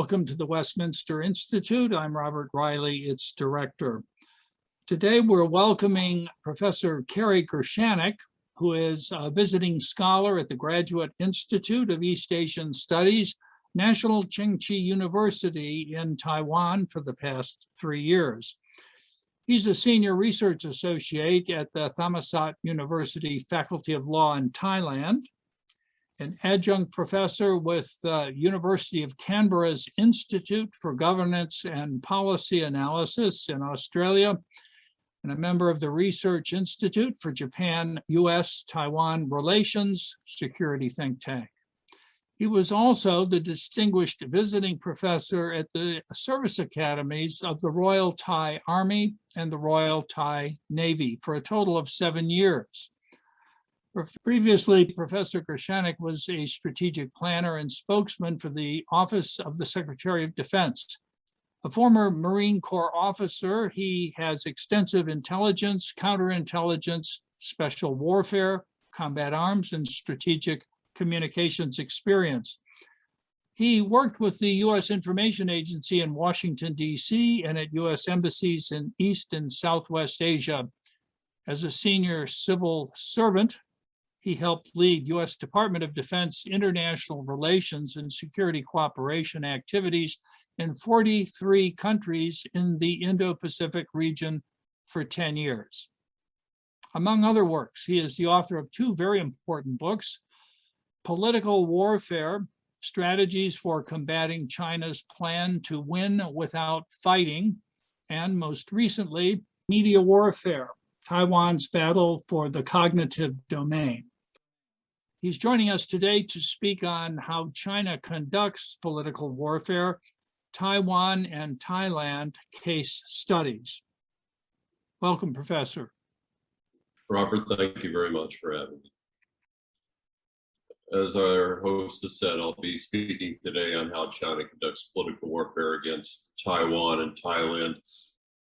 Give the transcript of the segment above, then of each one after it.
welcome to the Westminster Institute. I'm Robert Riley, its director. Today, we're welcoming Professor Kerry Gershaneck, who is a visiting scholar at the Graduate Institute of East Asian Studies, National Chengchi University in Taiwan for the past 3 years. He's a senior research associate at the Thammasat University Faculty of Law in Thailand, an adjunct professor with the University of Canberra's Institute for Governance and Policy Analysis in Australia, and a member of the Research Institute for Japan-U.S. Taiwan Relations Security Think Tank. He was also the distinguished visiting professor at the service academies of the Royal Thai Army and the Royal Thai Navy for a total of 7 years. Previously, Professor Gershaneck was a strategic planner and spokesman for the Office of the Secretary of Defense. A former Marine Corps officer, he has extensive intelligence, counterintelligence, special warfare, combat arms, and strategic communications experience. He worked with the U.S. Information Agency in Washington, D.C., and at U.S. embassies in East and Southwest Asia. As a senior civil servant, he helped lead U.S. Department of Defense international relations and security cooperation activities in 43 countries in the Indo-Pacific region for 10 years. Among other works, he is the author of 2 very important books, Political Warfare, Strategies for Combating China's Plan to Win Without Fighting, and most recently, Media Warfare, Taiwan's Battle for the Cognitive Domain. He's joining us today to speak on how China conducts political warfare, Taiwan and Thailand case studies. Welcome, Professor. Robert, thank you very much for having me. As our host has said, I'll be speaking today on how China conducts political warfare against Taiwan and Thailand.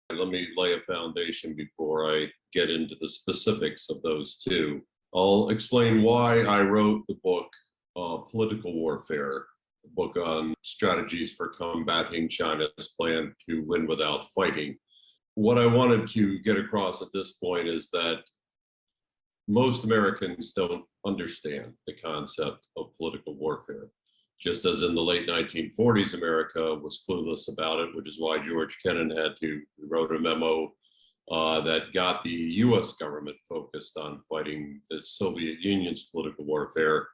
Let me lay a foundation before I get into the specifics of those two. I'll explain why I wrote the book, Political Warfare, the book on strategies for combating China's plan to win without fighting. What I wanted to get across at this point is that most Americans don't understand the concept of political warfare. Just as in the late 1940s, America was clueless about it, which is why George Kennan wrote a memo that got the U.S. government focused on fighting the Soviet Union's political warfare.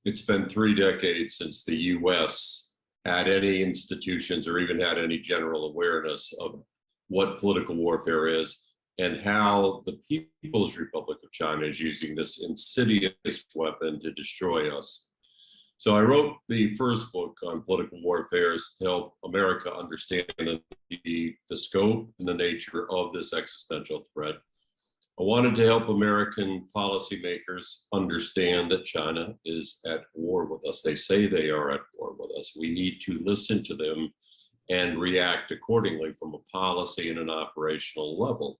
It's been 3 decades since the U.S. had any institutions or even had any general awareness of what political warfare is and how the People's Republic of China is using this insidious weapon to destroy us. So I wrote the first book on political warfare to help America understand the scope and the nature of this existential threat. I wanted to help American policymakers understand that China is at war with us. They say they are at war with us. We need to listen to them and react accordingly from a policy and an operational level.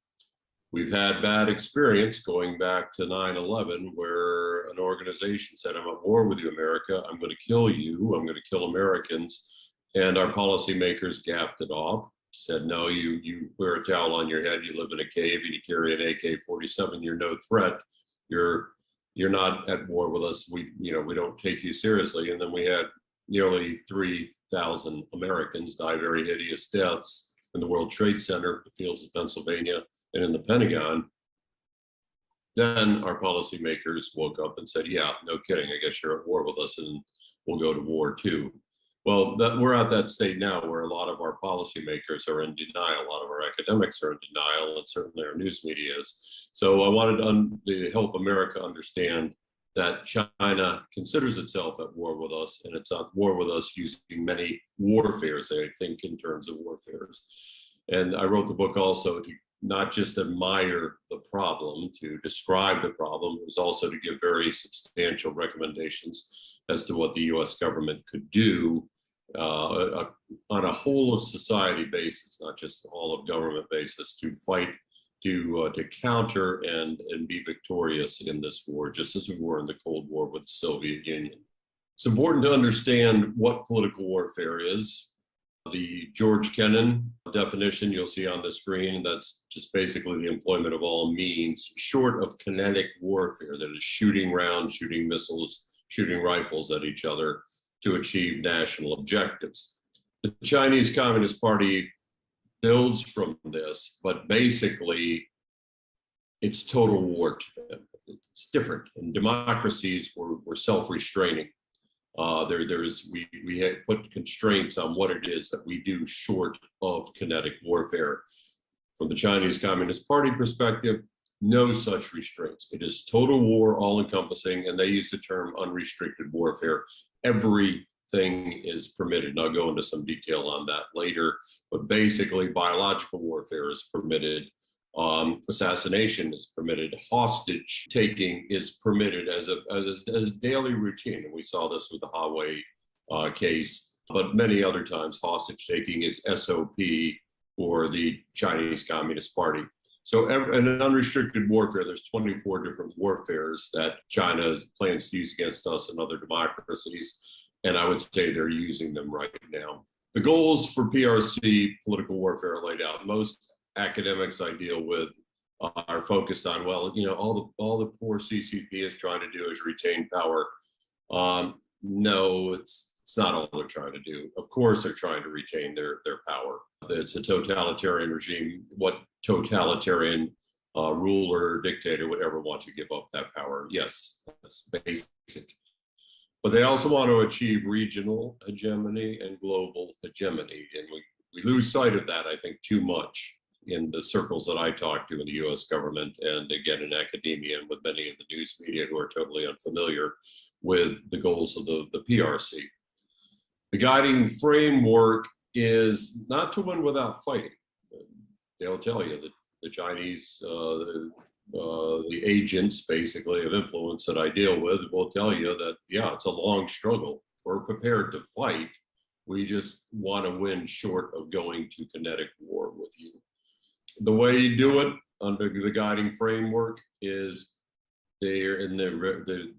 We've had bad experience going back to 9/11, where an organization said, I'm at war with you, America. I'm going to kill you. I'm going to kill Americans. And our policymakers gaffed it off, said, no, you wear a towel on your head, you live in a cave, and you carry an AK-47. You're no threat. You're not at war with us. We don't take you seriously. And then we had nearly 3,000 Americans die very hideous deaths in the World Trade Center, the fields of Pennsylvania, and in the Pentagon. Then our policymakers woke up and said, yeah, no kidding, I guess you're at war with us and we'll go to war too. Well, we're at that state now where a lot of our policymakers are in denial, a lot of our academics are in denial, and certainly our news media is. So I wanted to help America understand that China considers itself at war with us, and it's at war with us using many warfares, I think, in terms of warfares. And I wrote the book also to not just admire the problem, to describe the problem, it was also to give very substantial recommendations as to what the U.S. government could do on a whole of society basis, not just all of government basis, to fight, to counter and be victorious in this war, just as we were in the Cold War with the Soviet Union. It's important to understand what political warfare is. The George Kennan definition you'll see on the screen, that's just basically the employment of all means short of kinetic warfare, that is shooting rounds, shooting missiles, shooting rifles at each other to achieve national objectives. The Chinese Communist Party builds from this, but basically it's total war to them. It's different. And democracies were self-restraining. We had put constraints on what it is that we do short of kinetic warfare. From the Chinese Communist Party perspective, no such restraints. It is total war, all-encompassing, and they use the term unrestricted warfare. Everything is permitted, and I'll go into some detail on that later, but basically biological warfare is permitted. Assassination is permitted. Hostage taking is permitted as a daily routine. And we saw this with the Huawei case, but many other times hostage taking is SOP for the Chinese Communist Party. So in an unrestricted warfare, there's 24 different warfares that China plans to use against us and other democracies. And I would say they're using them right now. The goals for PRC political warfare are laid out. Most academics I deal with are focused on, well, you know, all the poor CCP is trying to do is retain power. No, it's not all they're trying to do. Of course, they're trying to retain their power. It's a totalitarian regime. What totalitarian ruler, dictator would ever want to give up that power? Yes, that's basic. But they also want to achieve regional hegemony and global hegemony. And we lose sight of that, I think, too much in the circles that I talk to in the U.S. government, and again in academia and with many in the news media who are totally unfamiliar with the goals of the PRC. The guiding framework is not to win without fighting. They'll tell you that the Chinese, the agents basically of influence that I deal with will tell you that, yeah, it's a long struggle. We're prepared to fight. We just want to win short of going to kinetic war with you. The way you do it under the guiding framework is the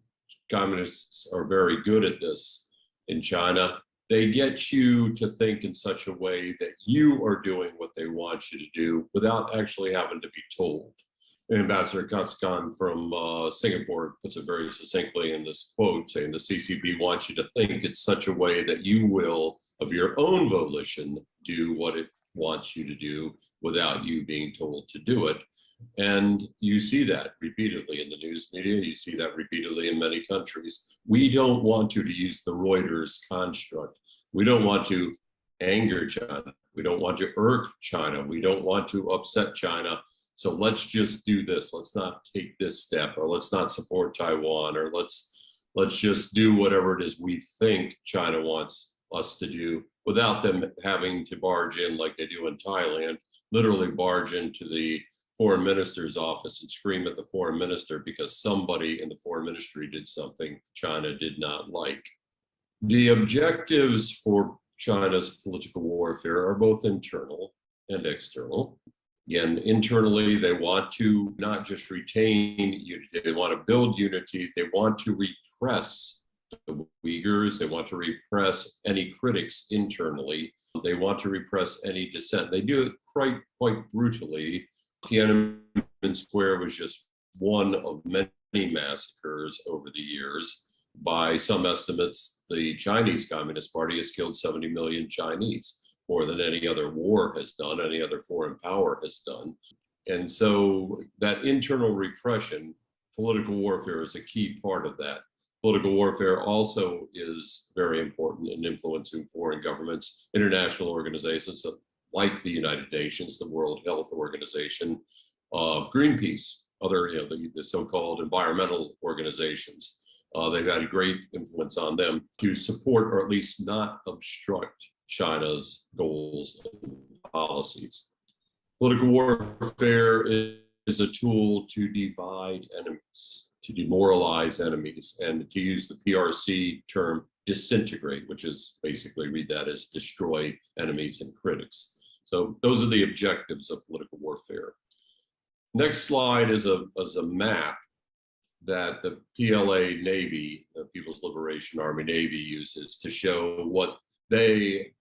communists are very good at this in China. They get you to think in such a way that you are doing what they want you to do without actually having to be told. Ambassador Kasikan from Singapore puts it very succinctly in this quote, saying the CCP wants you to think in such a way that you will, of your own volition, do what it wants you to do without you being told to do it. And you see that repeatedly in the news media. You see that repeatedly in many countries. We don't want to use the Reuters construct. We don't want to anger China. We don't want to irk China. We don't want to upset China. So let's just do this. Let's not take this step, or let's not support Taiwan, or let's just do whatever it is we think China wants us to do without them having to barge in like they do in Thailand, literally barge into the foreign minister's office and scream at the foreign minister because somebody in the foreign ministry did something China did not like. The objectives for China's political warfare are both internal and external. Again, internally, they want to not just retain unity, they want to build unity, they want to repress the Uyghurs, they want to repress any critics internally, they want to repress any dissent. They do it quite brutally. Tiananmen Square was just one of many massacres over the years. By some estimates, the Chinese Communist Party has killed 70 million Chinese, more than any other war has done, any other foreign power has done. And so that internal repression, political warfare is a key part of that. Political warfare also is very important in influencing foreign governments, international organizations like the United Nations, the World Health Organization, Greenpeace, other, the so-called environmental organizations. They've had a great influence on them to support, or at least not obstruct, China's goals and policies. Political warfare is a tool to divide enemies, to demoralize enemies, and to use the PRC term, disintegrate, which is basically, read that as destroy enemies and critics. So those are the objectives of political warfare. Next slide is a map that the PLA Navy, the People's Liberation Army Navy, uses to show what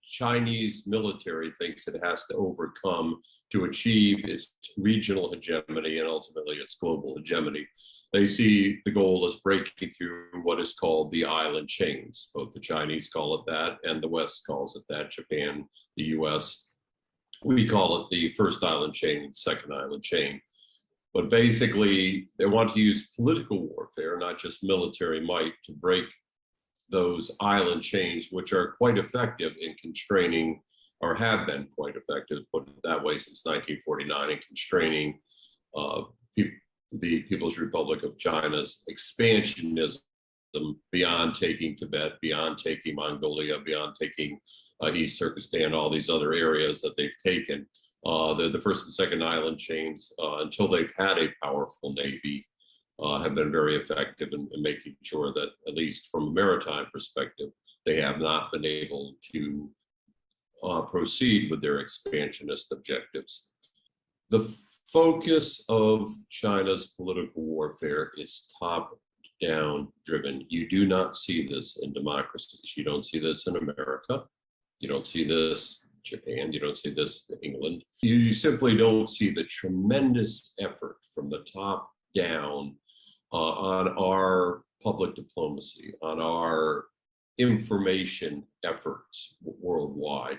Chinese military thinks it has to overcome to achieve its regional hegemony and ultimately its global hegemony. They see the goal as breaking through what is called the island chains. Both the Chinese call it that and the West calls it that, Japan, the U.S. We call it the first island chain, second island chain. But basically, they want to use political warfare, not just military might, to break those island chains, which are quite effective in constraining, or have been quite effective, put it that way, since 1949, in constraining the People's Republic of China's expansionism beyond taking Tibet, beyond taking Mongolia, beyond taking East Turkestan, all these other areas that they've taken. The first and second island chains, until they've had a powerful navy, have been very effective in making sure that, at least from a maritime perspective, they have not been able to proceed with their expansionist objectives. The focus of China's political warfare is top-down driven. You do not see this in democracies. You don't see this in America. You don't see this Japan, you don't see this in England. You simply don't see the tremendous effort from the top down on our public diplomacy, on our information efforts worldwide.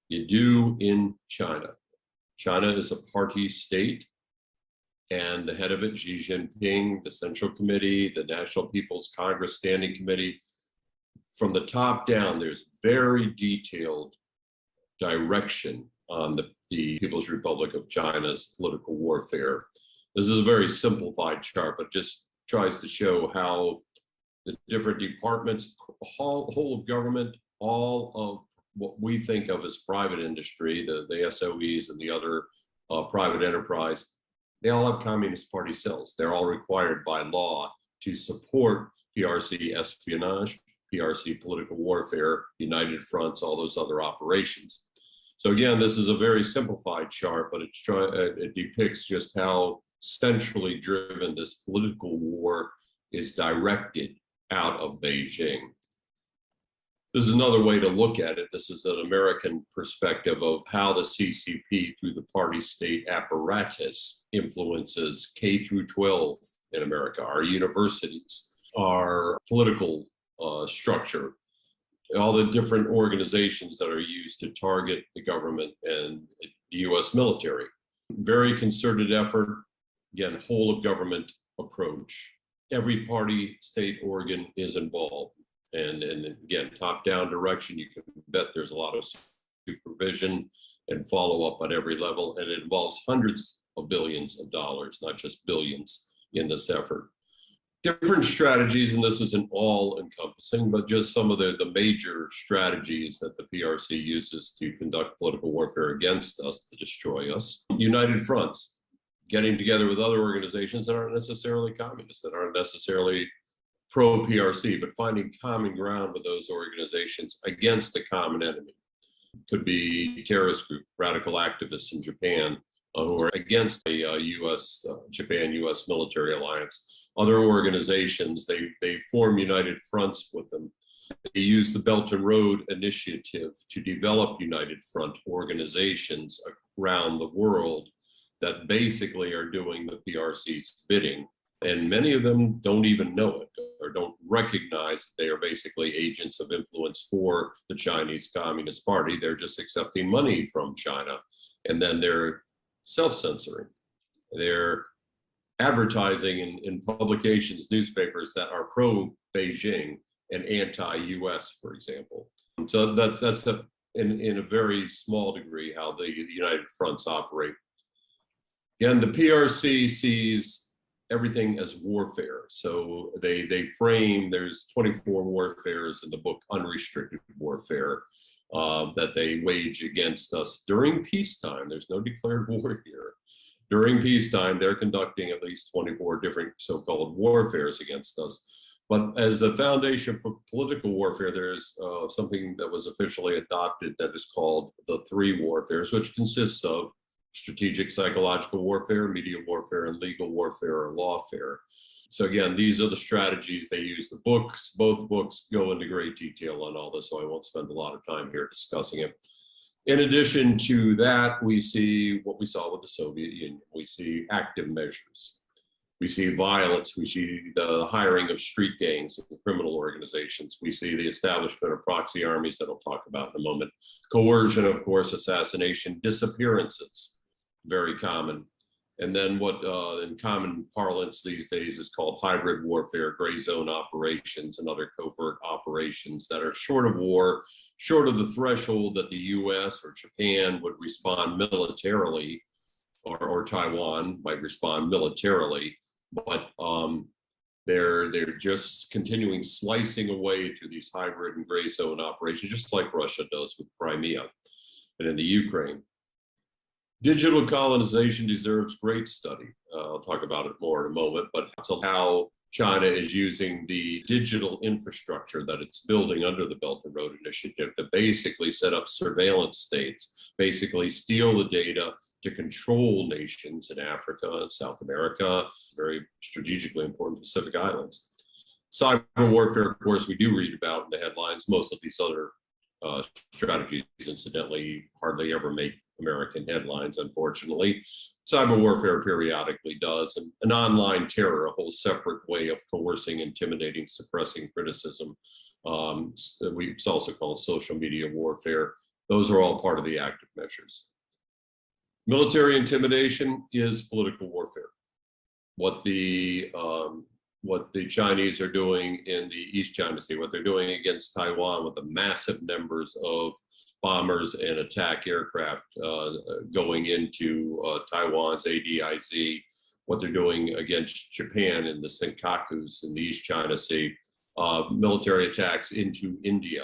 You do in China. China is a party state, and the head of it, Xi Jinping, the Central Committee, the National People's Congress Standing Committee, from the top down, there's very detailed direction on the People's Republic of China's political warfare. This is a very simplified chart, but just tries to show how the different departments, whole of government, all of what we think of as private industry, the SOEs and the other private enterprise, they all have Communist Party cells. They're all required by law to support PRC espionage, PRC political warfare, united fronts, all those other operations. So again, this is a very simplified chart, but it depicts just how centrally driven this political war is directed out of Beijing. This is another way to look at it. This is an American perspective of how the CCP, through the party state apparatus, influences K through 12 in America, our universities, our political structure, all the different organizations that are used to target the government and the U.S. military. Very concerted effort, again, whole of government approach. Every party state organ is involved. And again, top-down direction, you can bet there's a lot of supervision and follow-up at every level. And it involves hundreds of billions of dollars, not just billions, in this effort. Different strategies, and this isn't all encompassing, but just some of the major strategies that the PRC uses to conduct political warfare against us, to destroy us. United fronts, getting together with other organizations that aren't necessarily communist, that aren't necessarily pro-PRC, but finding common ground with those organizations against the common enemy. Could be terrorist group, radical activists in Japan who are against the Japan-U.S. military alliance. Other organizations, they form united fronts with them. They use the Belt and Road Initiative to develop united front organizations around the world that basically are doing the PRC's bidding. And many of them don't even know it or don't recognize that they are basically agents of influence for the Chinese Communist Party. They're just accepting money from China, and then they're self-censoring. They're advertising in publications, newspapers that are pro-Beijing and anti-US, for example. So that's in a very small degree how the United Fronts operate. Again, the PRC sees everything as warfare. So they frame, there's 24 warfares in the book, Unrestricted Warfare, that they wage against us during peacetime. There's no declared war here. During peacetime, they're conducting at least 24 different so-called warfares against us. But as the foundation for political warfare, there's something that was officially adopted that is called the 3 warfares, which consists of strategic psychological warfare, media warfare, and legal warfare or lawfare. So again, these are the strategies they use. The books, both books go into great detail on all this, so I won't spend a lot of time here discussing it. In addition to that, we see what we saw with the Soviet Union. We see active measures. We see violence. We see the hiring of street gangs and criminal organizations. We see the establishment of proxy armies that I'll talk about in a moment. Coercion, of course, assassination, disappearances, very common. And then what in common parlance these days is called hybrid warfare, gray zone operations, and other covert operations that are short of war, short of the threshold that the U.S. or Japan would respond militarily, or Taiwan might respond militarily, but they're just continuing slicing away through these hybrid and gray zone operations, just like Russia does with Crimea and in the Ukraine. Digital colonization deserves great study. I'll talk about it more in a moment, but how China is using the digital infrastructure that it's building under the Belt and Road Initiative to basically set up surveillance states, basically steal the data to control nations in Africa and South America, very strategically important Pacific Islands. Cyber warfare, of course, we do read about in the headlines. Most of these other strategies, incidentally, hardly ever make American headlines, unfortunately. Cyber warfare periodically does, and an online terror, a whole separate way of coercing, intimidating, suppressing criticism. It's also called social media warfare. Those are all part of the active measures. Military intimidation is political warfare. What the Chinese are doing in the East China Sea, what they're doing against Taiwan with the massive numbers of bombers and attack aircraft going into Taiwan's ADIZ, what they're doing against Japan in the Senkakus in the East China Sea, military attacks into India,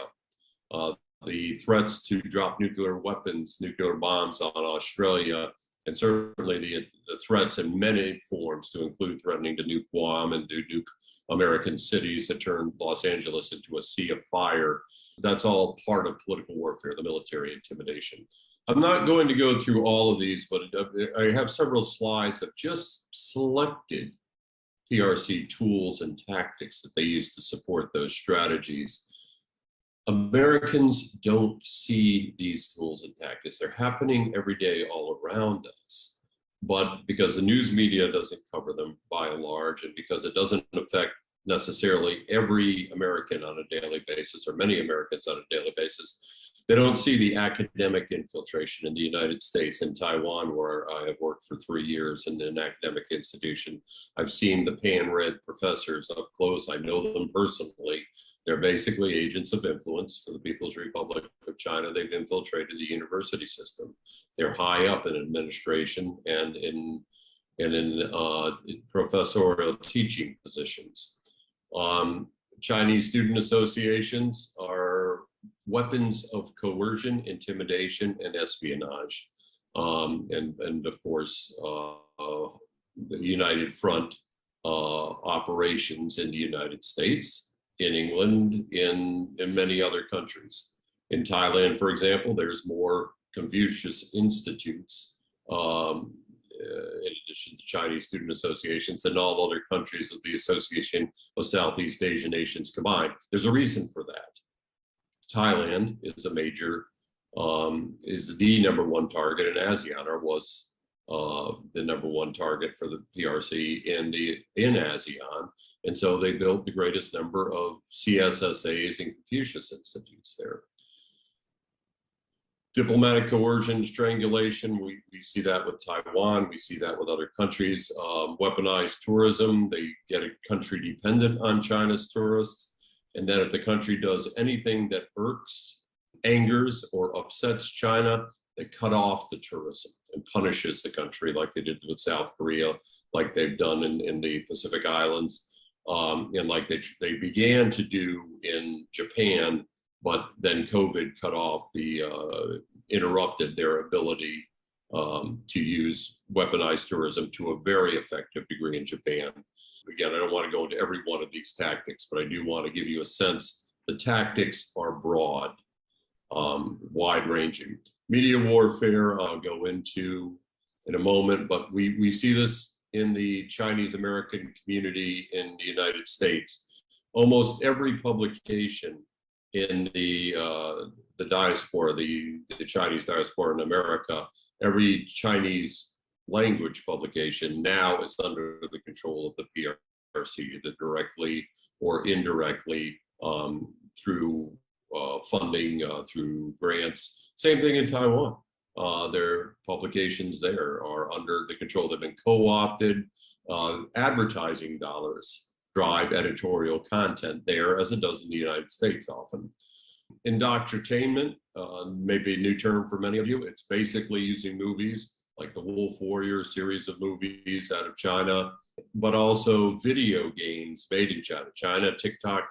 the threats to drop nuclear weapons, nuclear bombs on Australia, and certainly the threats in many forms to include threatening to nuke Guam and to nuke American cities that turned Los Angeles into a sea of fire. That's all part of political warfare, the military intimidation. I'm not going to go through all of these, but I have several slides that just selected PRC tools and tactics that they use to support those strategies. Americans don't see these tools and tactics. They're happening every day all around us. But because the news media doesn't cover them by and large, and because it doesn't affect necessarily every American on a daily basis, or many Americans on a daily basis, they don't see the academic infiltration in the United States and Taiwan, where I have worked for 3 years in an academic institution. I've seen the pan-red professors up close. I know them personally. They're basically agents of influence for the People's Republic of China. They've infiltrated the university system. They're high up in administration and in professorial teaching positions. Chinese student associations are weapons of coercion, intimidation, and espionage. And of course, the United Front operations in the United States, in England, in many other countries. In Thailand, for example, there's more Confucius Institutes, in addition to Chinese student associations, and all other countries of the Association of Southeast Asian Nations combined. There's a reason for that. Thailand is a major, is the #1 target, and ASEAN was the #1 target for the PRC in ASEAN. And so they built the greatest number of CSSAs and Confucius Institutes there. Diplomatic coercion, strangulation, we see that with Taiwan, we see that with other countries. Weaponized tourism, they get a country dependent on China's tourists. And then if the country does anything that irks, angers, or upsets China, they cut off the tourism and punishes the country like they did with South Korea, like they've done in the Pacific Islands, and like they began to do in Japan, but then COVID cut off interrupted their ability to use weaponized tourism to a very effective degree in Japan. Again, I don't want to go into every one of these tactics, but I do want to give you a sense. The tactics are broad, wide-ranging. Media warfare, I'll go into in a moment, but we see this in the Chinese American community in the United States. Almost every publication in the diaspora, the Chinese diaspora in America, every Chinese language publication now is under the control of the PRC, either directly or indirectly through funding, through grants. Same thing in Taiwan. Their publications there are under the control. They've been co-opted. Advertising dollars drive editorial content there, as it does in the United States often. Indoctrination, maybe a new term for many of you. It's basically using movies like the Wolf Warrior series of movies out of China, but also video games made in China. China, TikTok,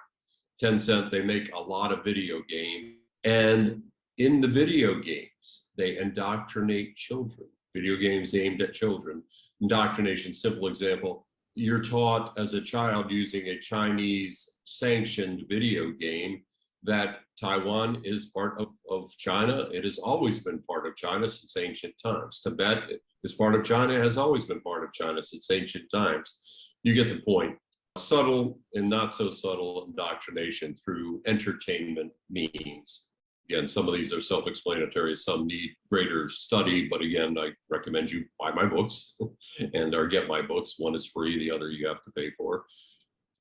Tencent, they make a lot of video games. And in the video games, they indoctrinate children. Video games aimed at children. Indoctrination, simple example, you're taught as a child using a Chinese sanctioned video game that Taiwan is part of China. It has always been part of China since ancient times. Tibet is part of China, has always been part of China since ancient times. You get the point. Subtle and not so subtle indoctrination through entertainment means. Again, some of these are self-explanatory, some need greater study, but again, I recommend you buy my books or get my books. One is free, the other you have to pay for.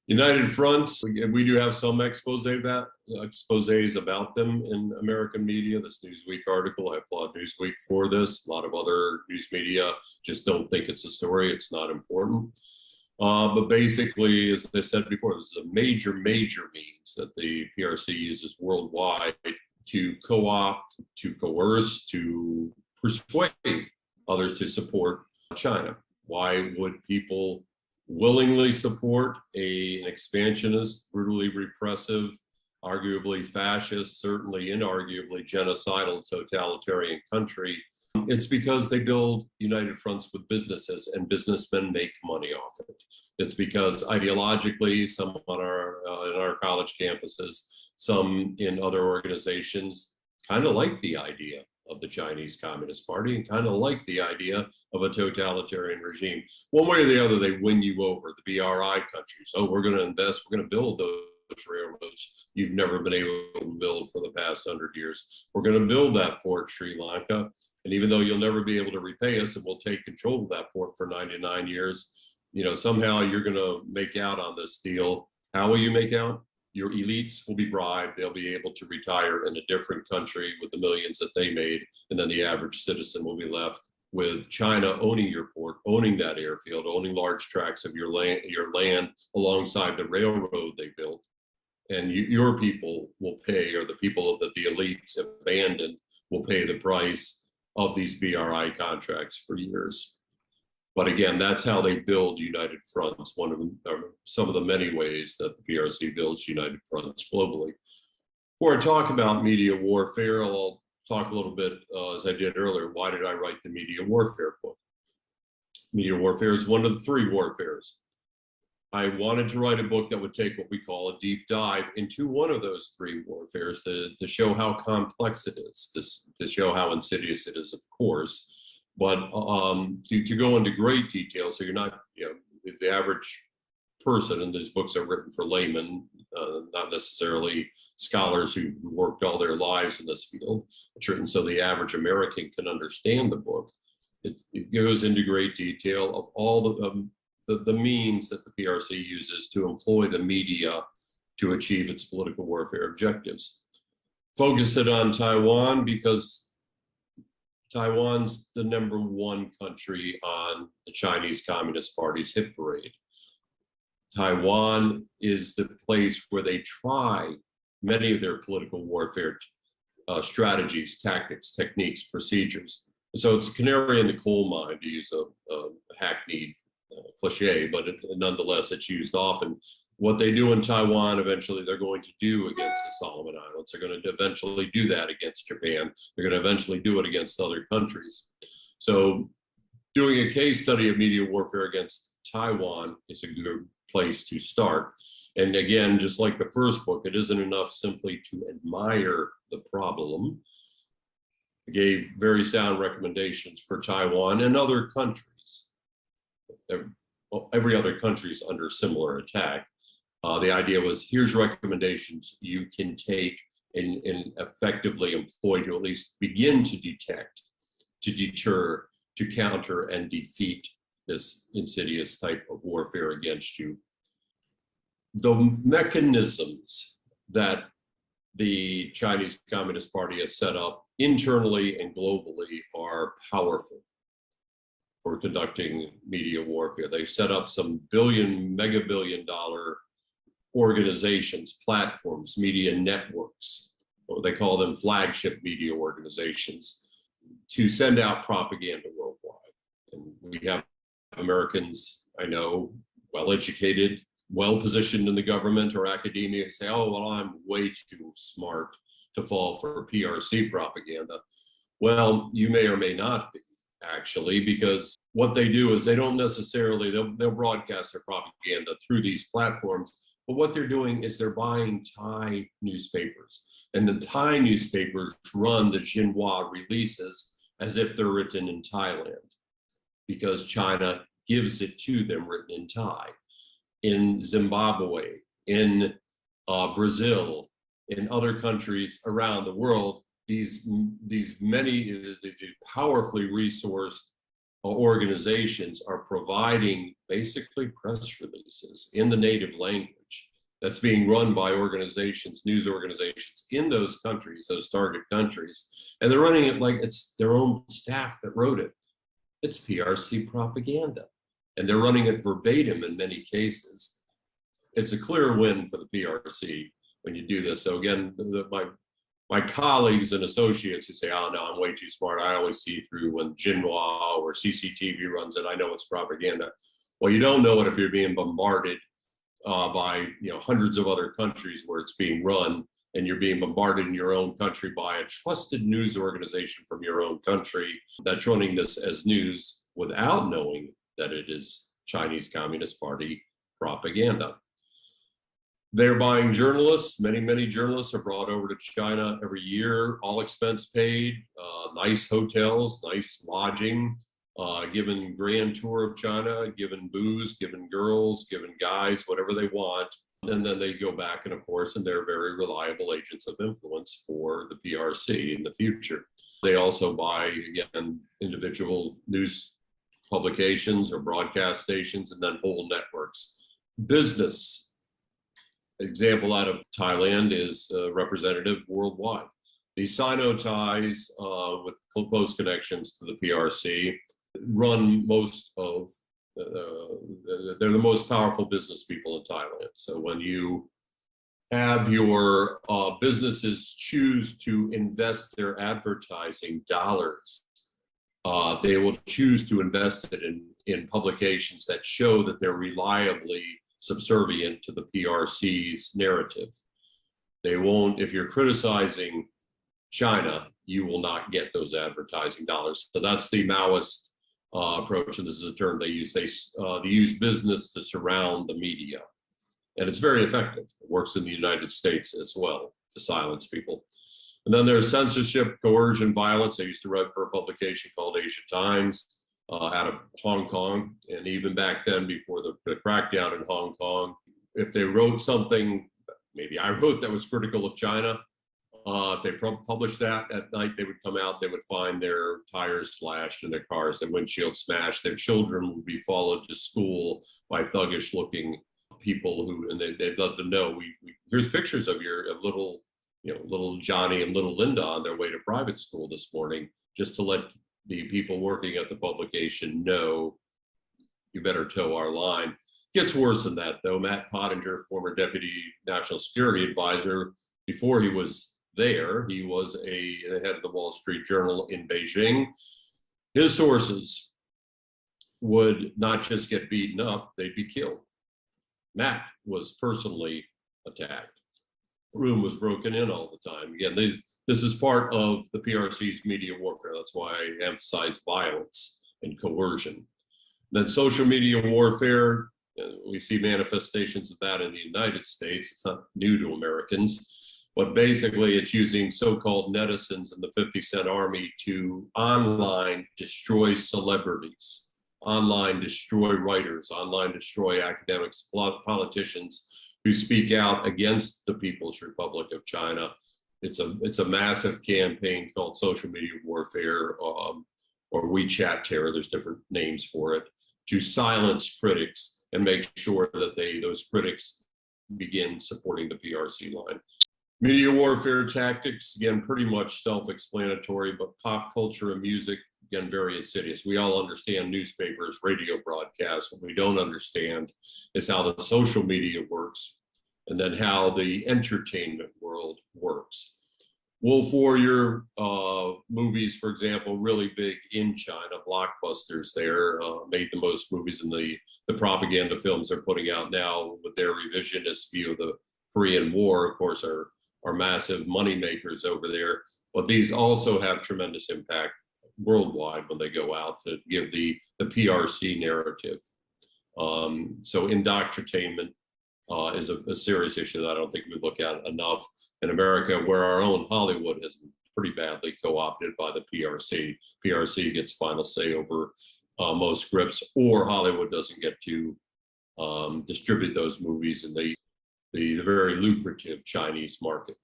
United Fronts, we do have some exposés about them in American media. This Newsweek article, I applaud Newsweek for this. A lot of other news media just don't think it's a story, it's not important. But basically, as I said before, this is a major means that the PRC uses worldwide to co-opt, to coerce, to persuade others to support China. Why would people willingly support an expansionist, brutally repressive, arguably fascist, certainly inarguably genocidal totalitarian country? It's because they build united fronts with businesses and businessmen make money off it. It's because ideologically, some on in our college campuses, some in other organizations kind of like the idea of the Chinese Communist Party and kind of like the idea of a totalitarian regime. One way or the other, they win you over, the BRI countries. Oh, we're going to invest, we're going to build those railroads you've never been able to build for the past 100 years. We're going to build that port, Sri Lanka. And even though you'll never be able to repay us and we'll take control of that port for 99 years, somehow you're going to make out on this deal. How will you make out? Your elites will be bribed. They'll be able to retire in a different country with the millions that they made. And then the average citizen will be left with China owning your port, owning that airfield, owning large tracts of your land alongside the railroad they built. And your people will pay, or the people that the elites abandoned will pay the price of these BRI contracts for years. But again, that's how they build united fronts, one of them, or some of the many ways that the PRC builds united fronts globally. Before I talk about media warfare, I'll talk a little bit, as I did earlier, why did I write the media warfare book? Media warfare is one of the three warfares. I wanted to write a book that would take what we call a deep dive into one of those three warfares to show how complex it is, to show how insidious it is, of course. But to go into great detail, so you're not, the average person, and these books are written for laymen, not necessarily scholars who worked all their lives in this field. It's written so the average American can understand the book. It goes into great detail of all the means that the PRC uses to employ the media to achieve its political warfare objectives. Focused it on Taiwan because Taiwan's the #1 country on the Chinese Communist Party's hit parade. Taiwan is the place where they try many of their political warfare strategies, tactics, techniques, procedures. So it's a canary in the coal mine, to use a hackneyed cliche, but nonetheless, it's used often. What they do in Taiwan, eventually they're going to do against the Solomon Islands. They're going to eventually do that against Japan. They're going to eventually do it against other countries. So doing a case study of media warfare against Taiwan is a good place to start. And again, just like the first book, it isn't enough simply to admire the problem. I gave very sound recommendations for Taiwan and other countries. every other country is under similar attack. The idea was, here's recommendations you can take and effectively employ to at least begin to detect, to deter, to counter and defeat this insidious type of warfare against you. The mechanisms that the Chinese Communist Party has set up internally and globally are powerful for conducting media warfare. They've set up some mega billion dollar organizations, platforms, media networks, or they call them flagship media organizations, to send out propaganda worldwide. And we have Americans, I know, well-educated, well-positioned in the government or academia, say, oh, well, I'm way too smart to fall for PRC propaganda. Well, you may or may not be, actually, because what they do is they don't necessarily, they'll broadcast their propaganda through these platforms, but what they're doing is they're buying Thai newspapers. And the Thai newspapers run the Xinhua releases as if they're written in Thailand, because China gives it to them written in Thai. In Zimbabwe, in Brazil, in other countries around the world, these powerfully resourced organizations are providing basically press releases in the native language that's being run by organizations, news organizations in those countries, those target countries. And they're running it like it's their own staff that wrote it. It's PRC propaganda. And they're running it verbatim in many cases. It's a clear win for the PRC when you do this. So again, my colleagues and associates who say, oh no, I'm way too smart. I always see through when Xinhua or CCTV runs it, I know it's propaganda. Well, you don't know it if you're being bombarded by hundreds of other countries where it's being run, and you're being bombarded in your own country by a trusted news organization from your own country that's running this as news without knowing that it is Chinese Communist Party propaganda. They're buying journalists. Many journalists are brought over to China every year, all expense paid, nice hotels, nice lodging, given grand tour of China, given booze, given girls, given guys, whatever they want. And then they go back, and of course, and they're very reliable agents of influence for the PRC in the future. They also buy, again, individual news publications or broadcast stations, and then whole networks. Business, example out of Thailand is representative worldwide. The Sino-Thais with close connections to the PRC run most of, they're the most powerful business people in Thailand. So when you have your businesses choose to invest their advertising dollars, they will choose to invest it in publications that show that they're reliably subservient to the PRC's narrative. They won't, if you're criticizing China, you will not get those advertising dollars. So that's the Maoist approach, and this is a term they use. They use business to surround the media. And it's very effective. It works in the United States as well to silence people. And then there's censorship, coercion, violence. I used to write for a publication called Asia Times out of Hong Kong. And even back then, before the crackdown in Hong Kong, if they wrote something, maybe I wrote, that was critical of China, if they published that at night, they would come out, they would find their tires slashed and their cars, their windshield smashed. Their children would be followed to school by thuggish looking people who, and they'd let them know, here's pictures of little Johnny and little Linda on their way to private school this morning, just to let the people working at the publication know, you better toe our line. Gets worse than that, though. Matt Pottinger, former deputy national security advisor, before he was there, he was the head of the Wall Street Journal in Beijing. His sources would not just get beaten up, they'd be killed. Matt was personally attacked. Room was broken in all the time. Again, this is part of the PRC's media warfare. That's why I emphasize violence and coercion. Then social media warfare, we see manifestations of that in the United States. It's not new to Americans, but basically it's using so-called netizens in the 50 Cent Army to online destroy celebrities online destroy writers, online destroy academics, politicians who speak out against the People's Republic of China. It's a massive campaign called social media warfare, or WeChat terror. There's different names for it, to silence critics and make sure that those critics begin supporting the PRC line. Media warfare tactics, again, pretty much self-explanatory, but pop culture and music, again, very insidious. We all understand newspapers, radio broadcasts. What we don't understand is how the social media works, and then how the entertainment world works. Wolf Warrior movies, for example, really big in China, blockbusters there, made the most movies in the propaganda films they're putting out now with their revisionist view of the Korean War, of course, are massive money makers over there. But these also have tremendous impact worldwide when they go out to give the PRC narrative. So indoctrination is a serious issue that I don't think we look at enough in America, where our own Hollywood has been pretty badly co-opted by the PRC. PRC gets final say over most scripts, or Hollywood doesn't get to distribute those movies in the very lucrative Chinese market.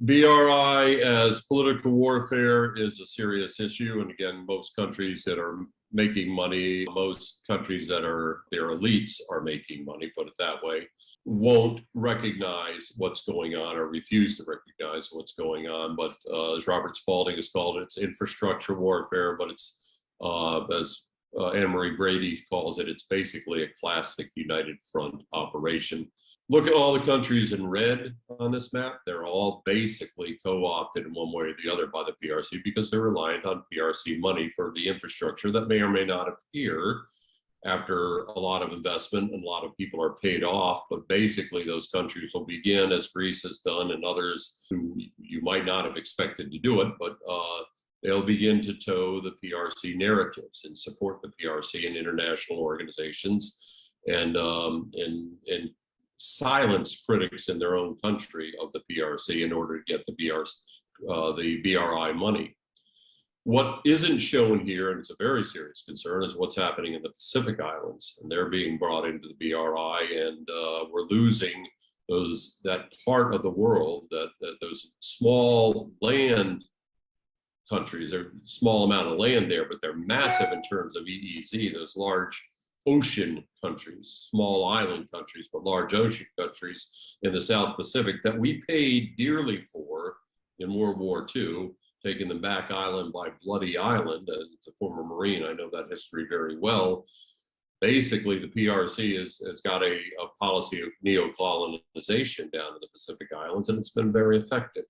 BRI as political warfare is a serious issue. And again, most countries that are making money, most countries that are their elites are making money, put it that way, won't recognize what's going on or refuse to recognize what's going on. But as Robert Spalding has called it, it's infrastructure warfare, but it's, as Anne-Marie Brady calls it, it's basically a classic United Front operation. Look at all the countries in red on this map. They're all basically co-opted in one way or the other by the PRC because they're reliant on PRC money for the infrastructure that may or may not appear after a lot of investment and a lot of people are paid off. But basically those countries will begin, as Greece has done and others who you might not have expected to do it, but they'll begin to toe the PRC narratives and support the PRC and international organizations and silence critics in their own country of the PRC in order to get the BRI money. What isn't shown here, and it's a very serious concern, is what's happening in the Pacific Islands, and they're being brought into the BRI, and we're losing that part of the world, those small land countries. There's a small amount of land there, but they're massive in terms of EEZ, those large ocean countries, small island countries, but large ocean countries in the South Pacific that we paid dearly for in World War II, taking them back island by bloody island. As a former Marine, I know that history very well. Basically, the PRC has got a policy of neo-colonization down in the Pacific Islands, and it's been very effective,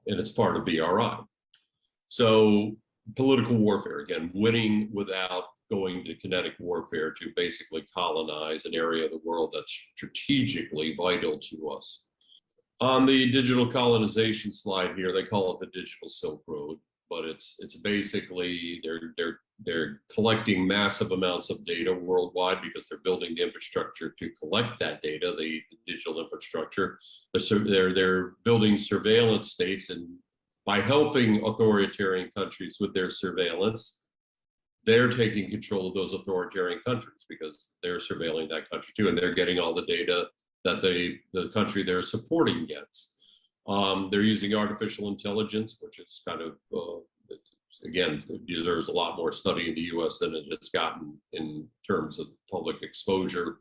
and it's part of BRI. So political warfare, again, winning without going to kinetic warfare to basically colonize an area of the world that's strategically vital to us. On the digital colonization slide here, they call it the digital Silk Road, but it's basically they're collecting massive amounts of data worldwide because they're building the infrastructure to collect that data, the digital infrastructure. They're building surveillance states, and by helping authoritarian countries with their surveillance, they're taking control of those authoritarian countries because they're surveilling that country too, and they're getting all the data that the country they're supporting gets. They're using artificial intelligence, which is kind of, again, deserves a lot more study in the US than it has gotten in terms of public exposure.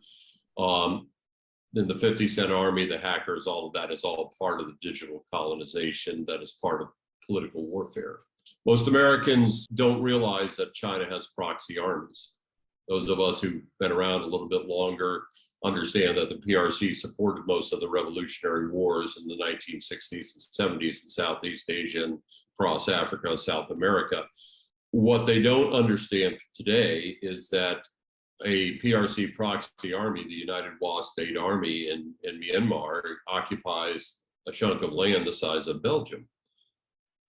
Then the 50-cent army, the hackers, all of that is all part of the digital colonization that is part of political warfare. Most Americans don't realize that China has proxy armies. Those of us who've been around a little bit longer understand that the PRC supported most of the revolutionary wars in the 1960s and 70s in Southeast Asia and across Africa, South America. What they don't understand today is that a PRC proxy army, the United Wa State Army in Myanmar, occupies a chunk of land the size of Belgium.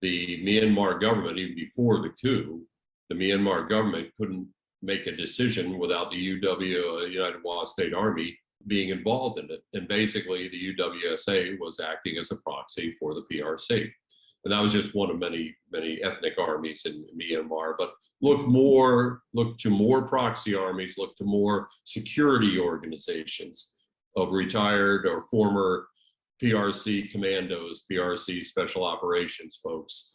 The Myanmar government, even before the coup, the Myanmar government couldn't make a decision without the United Wa State Army being involved in it. And basically the UWSA was acting as a proxy for the PRC. And that was just one of many, many ethnic armies in Myanmar. But look to more proxy armies, look to more security organizations of retired or former PRC commandos, PRC special operations folks,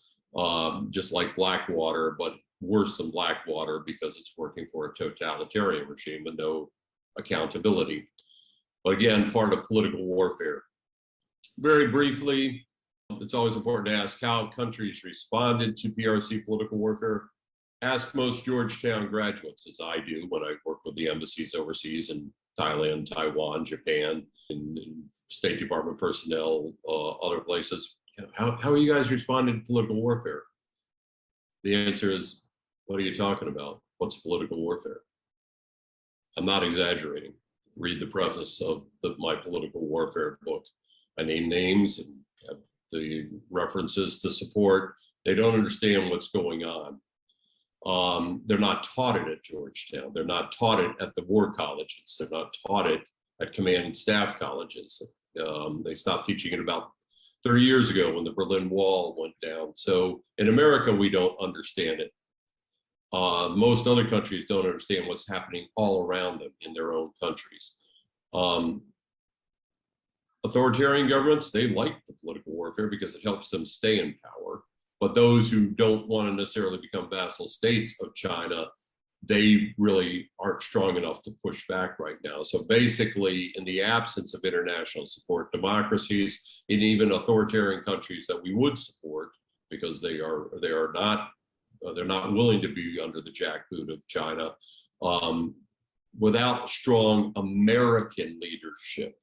just like Blackwater, but worse than Blackwater because it's working for a totalitarian regime with no accountability. But again, part of political warfare. Very briefly, it's always important to ask how countries responded to PRC political warfare. Ask most Georgetown graduates, as I do when I work with the embassies overseas in Thailand, Taiwan, Japan, and State Department personnel, other places. How are you guys responding to political warfare? The answer is, what are you talking about? What's political warfare? I'm not exaggerating. Read the preface of my political warfare book. I name names and have the references to support. They don't understand what's going on. They're not taught it at Georgetown. They're not taught it at the war colleges. They're not taught it at command and staff colleges. They stopped teaching it about 30 years ago when the Berlin Wall went down. So in America, we don't understand it. Most other countries don't understand what's happening all around them in their own countries. Authoritarian governments, they like the political warfare because it helps them stay in power. But those who don't want to necessarily become vassal states of China, they really aren't strong enough to push back right now. So basically, in the absence of international support, democracies and even authoritarian countries that we would support, because they're not willing to be under the jackboot of China, without strong American leadership,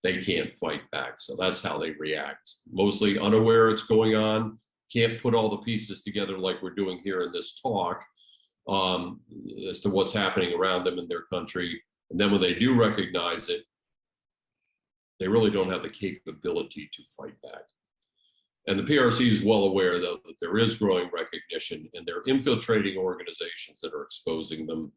they can't fight back. So that's how they react. Mostly unaware it's going on, can't put all the pieces together like we're doing here in this talk as to what's happening around them in their country. And then when they do recognize it, they really don't have the capability to fight back. And the PRC is well aware, though, that there is growing recognition, and they're infiltrating organizations that are exposing them.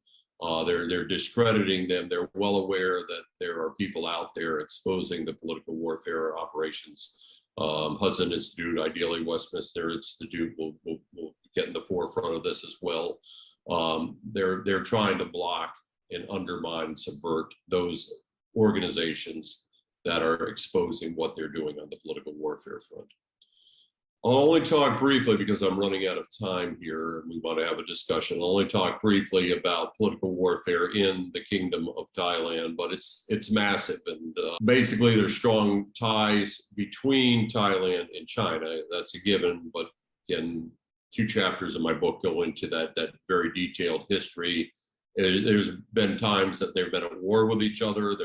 They're discrediting them. They're well aware that there are people out there exposing the political warfare operations. Hudson Institute, ideally Westminster Institute will get in the forefront of this as well. They're trying to block and undermine, subvert those organizations that are exposing what they're doing on the political warfare front. I'll only talk briefly because I'm running out of time here and we want to have a discussion. I'll only talk briefly about political warfare in the Kingdom of Thailand, but it's massive. And basically there's strong ties between Thailand and China. That's a given, but again, 2 chapters of my book go into that very detailed history. There's been times that they've been at war with each other.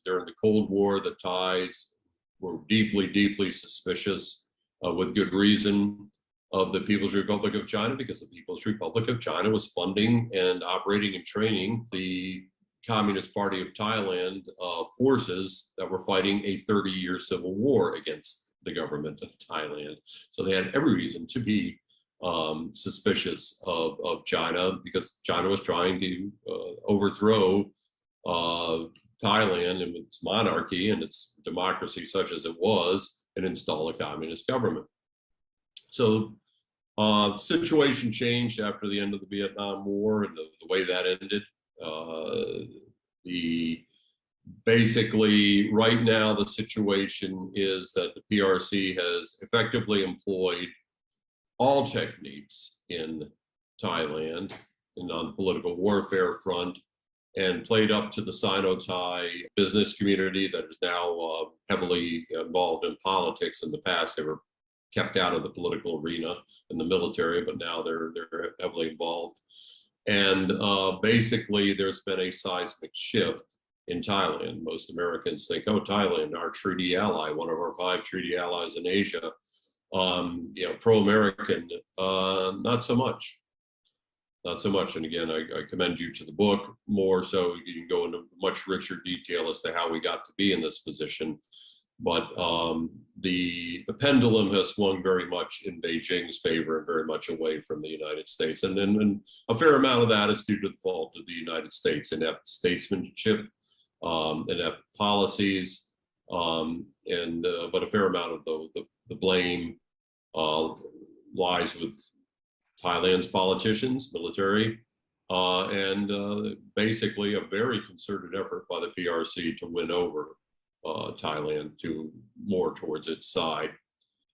During the Cold War, the Thais were deeply, deeply suspicious, with good reason, of the People's Republic of China, because the People's Republic of China was funding and operating and training the Communist Party of Thailand forces that were fighting a 30-year civil war against the government of Thailand. So they had every reason to be suspicious of China, because China was trying to overthrow Thailand and its monarchy and its democracy such as it was, and install a communist government. So the situation changed after the end of the Vietnam War and the way that ended. Basically, right now, the situation is that the PRC has effectively employed all techniques in Thailand and on the political warfare front, and played up to the Sino-Thai business community that is now heavily involved in politics. In the past, they were kept out of the political arena and the military, but now they're heavily involved. And basically, there's been a seismic shift in Thailand. Most Americans think, oh, Thailand, our treaty ally, one of our 5 treaty allies in Asia, pro-American, not so much. Not so much. And again, I commend you to the book more so you can go into much richer detail as to how we got to be in this position. But the pendulum has swung very much in Beijing's favor and very much away from the United States. And a fair amount of that is due to the fault of the United States, inept statesmanship, inept policies, but a fair amount of the blame lies with Thailand's politicians, military, and basically a very concerted effort by the PRC to win over Thailand to more towards its side.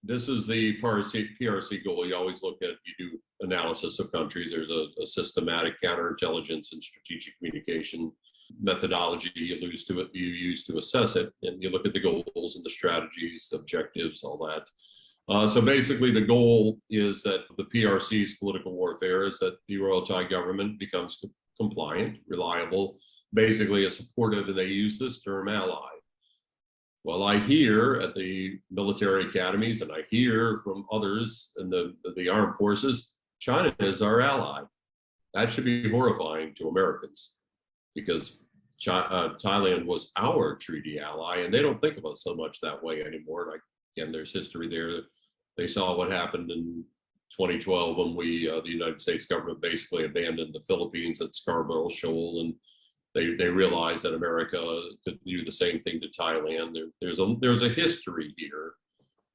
This is the PRC goal. You always look at, you do analysis of countries. There's a systematic counterintelligence and strategic communication methodology you use to assess it. And you look at the goals and the strategies, objectives, all that. So basically the goal is that the PRC's political warfare is that the Royal Thai government becomes compliant, reliable, basically a supportive, and they use this term, ally. Well, I hear at the military academies, and I hear from others in the armed forces, China is our ally. That should be horrifying to Americans, because Thailand was our treaty ally, and they don't think of us so much that way anymore. Like, again, there's history there. They saw what happened in 2012 when the United States government basically abandoned the Philippines at Scarborough Shoal, and they realized that America could do the same thing to Thailand. There's a history here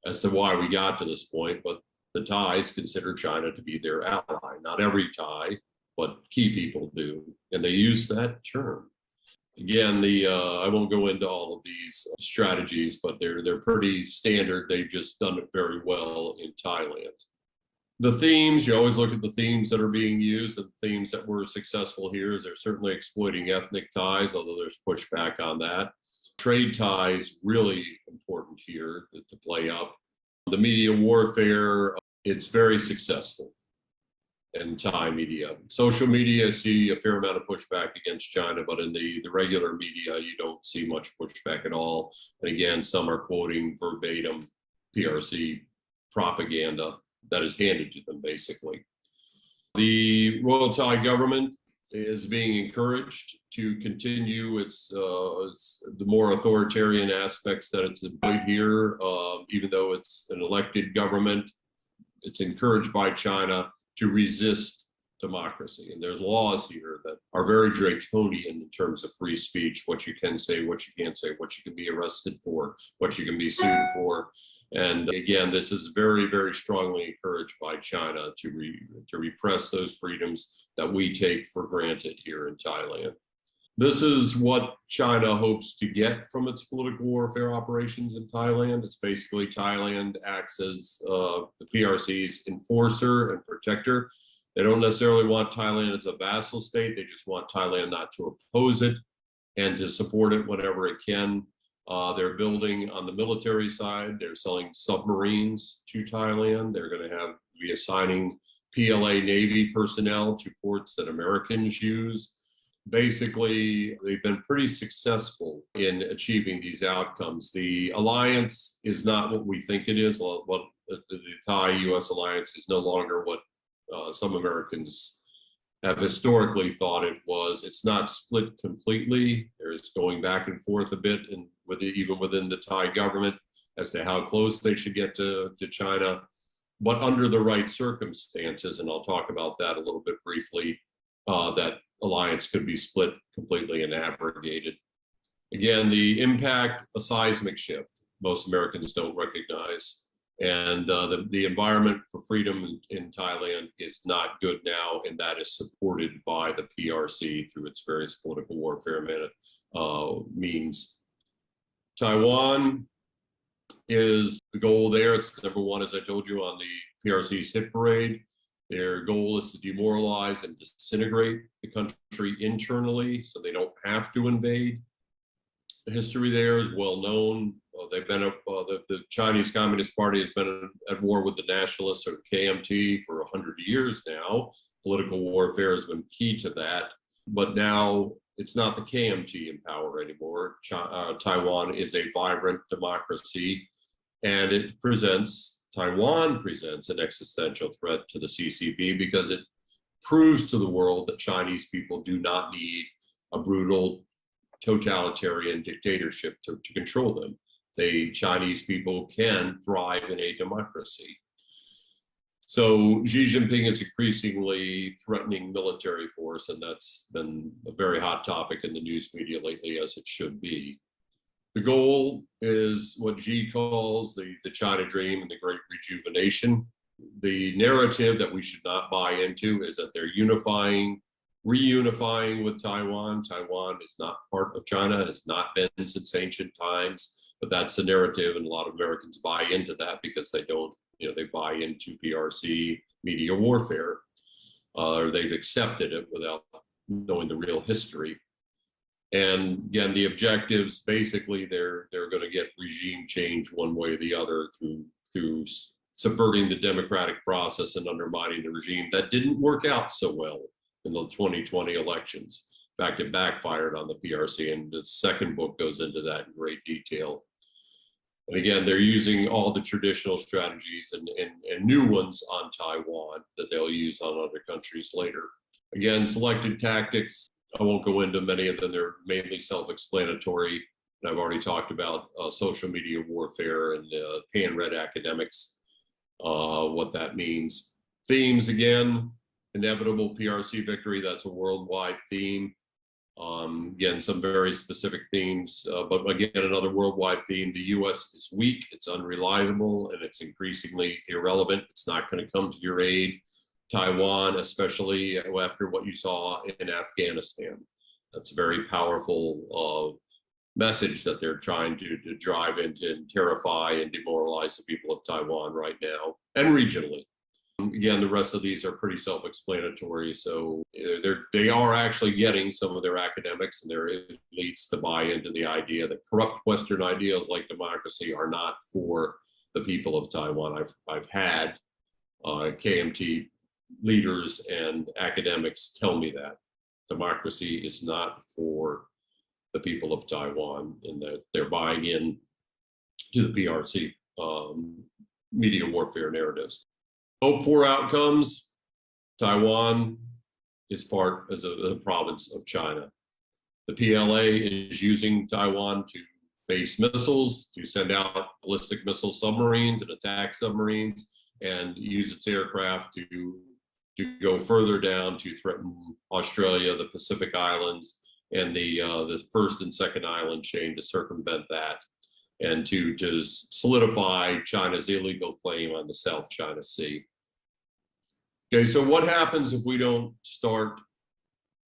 as to why we got to this point, but the Thais consider China to be their ally. Not every Thai, but key people do, and they use that term. Again, I won't go into all of these strategies, but they're pretty standard. They've just done it very well in Thailand. The themes, you always look at the themes that are being used, and the themes that were successful here is they're certainly exploiting ethnic ties, although there's pushback on that. Trade ties, really important here to play up. The media warfare, it's very successful in Thai media. Social media, I see a fair amount of pushback against China, but in the regular media, you don't see much pushback at all. And again, some are quoting verbatim PRC propaganda that is handed to them, basically. The Royal Thai government is being encouraged to continue the more authoritarian aspects that it's employed here, even though it's an elected government. It's encouraged by China to resist democracy. And there's laws here that are very draconian in terms of free speech, what you can say, what you can't say, what you can be arrested for, what you can be sued for. And again, this is very, very strongly encouraged by China to repress those freedoms that we take for granted here in Thailand. This is what China hopes to get from its political warfare operations in Thailand. It's basically Thailand acts as the PRC's enforcer and protector. They don't necessarily want Thailand as a vassal state. They just want Thailand not to oppose it and to support it whenever it can. They're building on the military side. They're selling submarines to Thailand. They're going to be assigning PLA Navy personnel to ports that Americans use. Basically, they've been pretty successful in achieving these outcomes. The alliance is not what we think it is. What the Thai-U.S. alliance is no longer what some Americans have historically thought it was. It's not split completely. There's going back and forth a bit, and even within the Thai government as to how close they should get to China. But under the right circumstances, and I'll talk about that a little bit briefly, that alliance could be split completely and abrogated. Again, the impact, a seismic shift, most Americans don't recognize. And the environment for freedom in Thailand is not good now, and that is supported by the PRC through its various political warfare means. Taiwan is the goal there. It's number one, as I told you, on the PRC's hit parade. Their goal is to demoralize and disintegrate the country internally so they don't have to invade. The history there is well known. They've been the Chinese Communist Party has been at war with the nationalists, or KMT, for 100 years now. Political warfare has been key to that. But now it's not the KMT in power anymore. Taiwan is a vibrant democracy, and Taiwan presents an existential threat to the CCP because it proves to the world that Chinese people do not need a brutal totalitarian dictatorship to control them. Chinese people can thrive in a democracy. So Xi Jinping is increasingly threatening military force, and that's been a very hot topic in the news media lately, as it should be. The goal is what Xi calls the China dream and the Great rejuvenation. The narrative that we should not buy into is that they're reunifying with Taiwan. Taiwan is not part of China, has not been since ancient times, but that's the narrative, and a lot of Americans buy into that because they don't, they buy into PRC media warfare, or they've accepted it without knowing the real history. And again, the objectives, basically, they're going to get regime change one way or the other through subverting the democratic process and undermining the regime. That didn't work out so well in the 2020 elections. In fact, it backfired on the PRC, and the second book goes into that in great detail. And again, they're using all the traditional strategies and new ones on Taiwan that they'll use on other countries later. Again, selected tactics, I won't go into many of them. They're mainly self-explanatory. And I've already talked about social media warfare and pan-red academics, what that means. Themes, again, inevitable PRC victory. That's a worldwide theme. Again, some very specific themes, but again, another worldwide theme. The U.S. is weak, it's unreliable, and it's increasingly irrelevant. It's not going to come to your aid. Taiwan, especially after what you saw in Afghanistan. That's a very powerful message that they're trying to drive into and terrify and demoralize the people of Taiwan right now, and regionally. Again, the rest of these are pretty self-explanatory. So they are actually getting some of their academics and their elites to buy into the idea that corrupt Western ideals like democracy are not for the people of Taiwan. I've had KMT leaders and academics tell me that democracy is not for the people of Taiwan, and that they're buying in to the PRC media warfare narratives. Hope for outcomes. Taiwan is part as a province of China. The PLA is using Taiwan to base missiles, to send out ballistic missile submarines and attack submarines, and use its aircraft to go further down to threaten Australia, the Pacific Islands, and the first and second island chain to circumvent that, and to solidify China's illegal claim on the South China Sea. Okay, so what happens if we don't start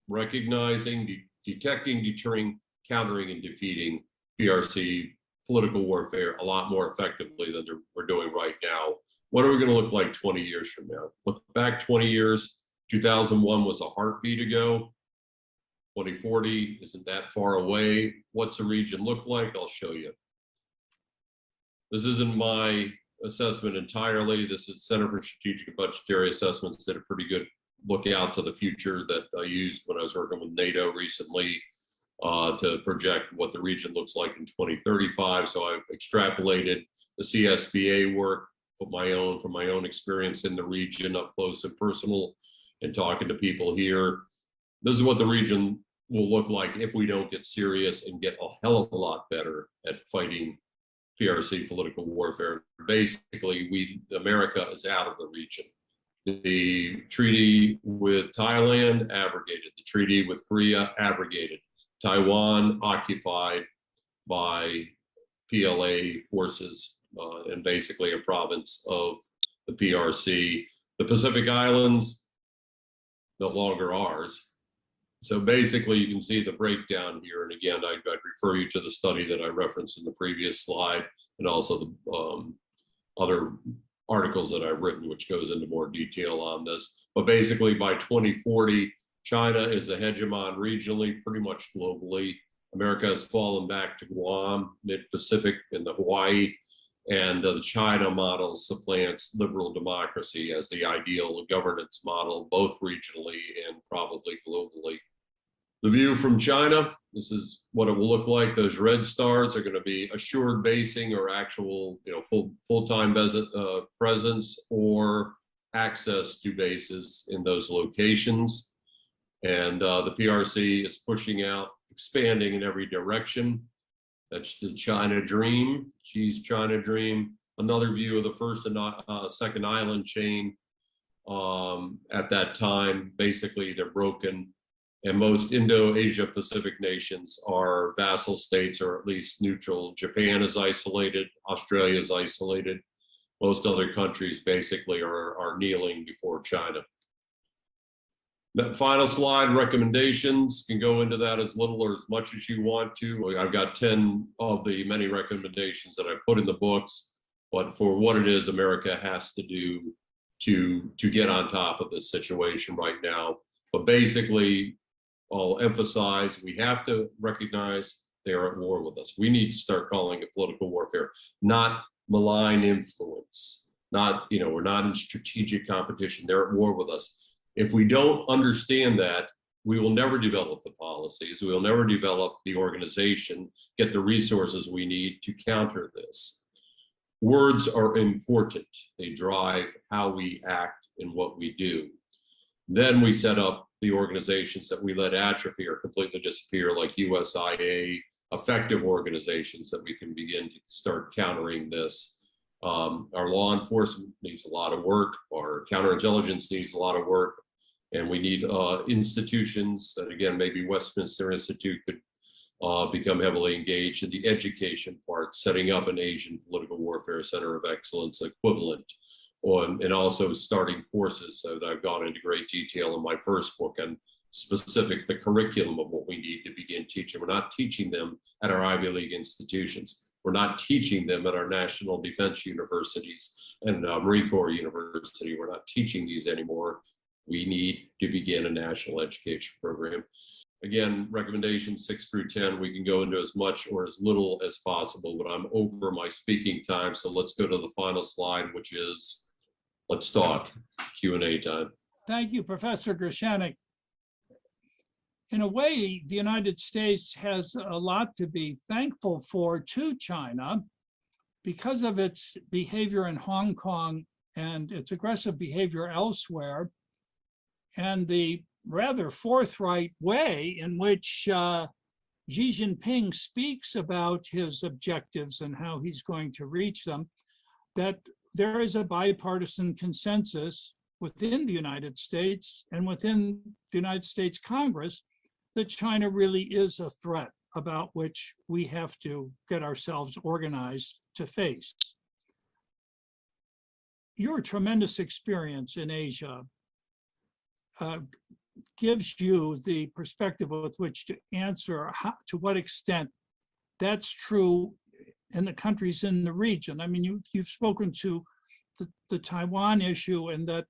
recognizing, detecting, deterring, countering, and defeating PRC political warfare a lot more effectively than we're doing right now? What are we going to look like 20 years from now? Look back 20 years, 2001 was a heartbeat ago. 2040 isn't that far away. What's the region look like? I'll show you. This isn't my assessment entirely. This is Center for Strategic and Budgetary Assessments did a pretty good look out to the future that I used when I was working with NATO recently to project what the region looks like in 2035. So I've extrapolated the CSBA work, put from my own experience in the region up close and personal, and talking to people here. This is what the region will look like if we don't get serious and get a hell of a lot better at fighting PRC political warfare. Basically, America is out of the region. The treaty with Thailand abrogated. The treaty with Korea abrogated. Taiwan occupied by PLA forces and basically a province of the PRC. The Pacific Islands, no longer ours. So basically, you can see the breakdown here. And again, I'd refer you to the study that I referenced in the previous slide, and also the other articles that I've written, which goes into more detail on this. But basically, by 2040, China is the hegemon regionally, pretty much globally. America has fallen back to Guam, mid-Pacific, and the Hawaii. And the China model supplants liberal democracy as the ideal governance model, both regionally and probably globally. The view from China, this is what it will look like. Those red stars are going to be assured basing or actual, full-time presence or access to bases in those locations. And the PRC is pushing out, expanding in every direction. That's the China dream, Xi's China dream. Another view of the first and second island chain at that time. Basically, they're broken. And most Indo-Asia Pacific nations are vassal states or at least neutral. Japan is isolated, Australia is isolated. Most other countries basically are kneeling before China. That final slide, recommendations, can go into that as little or as much as you want to. I've got 10 of the many recommendations that I put in the books, but for what it is America has to do to get on top of this situation right now. But basically, I'll emphasize, we have to recognize they're at war with us. We need to start calling it political warfare, not malign influence, not, we're not in strategic competition. They're at war with us. If we don't understand that, we will never develop the policies. We will never develop the organization, get the resources we need to counter this. Words are important. They drive how we act and what we do. Then we set up the organizations that we let atrophy or completely disappear, like USIA, effective organizations that we can begin to start countering this. Our law enforcement needs a lot of work. Our counterintelligence needs a lot of work. And we need institutions that, again, maybe Westminster Institute could become heavily engaged in the education part, setting up an Asian Political Warfare Center of Excellence equivalent, and also starting forces that I've gone into great detail in my first book on the curriculum of what we need to begin teaching. We're not teaching them at our Ivy League institutions. We're not teaching them at our national defense universities and Marine Corps University. We're not teaching these anymore. We need to begin a national education program. Again, recommendations 6 through 10, we can go into as much or as little as possible, but I'm over my speaking time. So let's go to the final slide, which is, let's talk, Q&A time. Thank you, Professor Gershaneck. In a way, the United States has a lot to be thankful for to China because of its behavior in Hong Kong and its aggressive behavior elsewhere, and the rather forthright way in which Xi Jinping speaks about his objectives and how he's going to reach them, that there is a bipartisan consensus within the United States and within the United States Congress that China really is a threat about which we have to get ourselves organized to face. Your tremendous experience in Asia gives you the perspective with which to answer to what extent that's true in the countries in the region. I mean, you've spoken to the Taiwan issue and that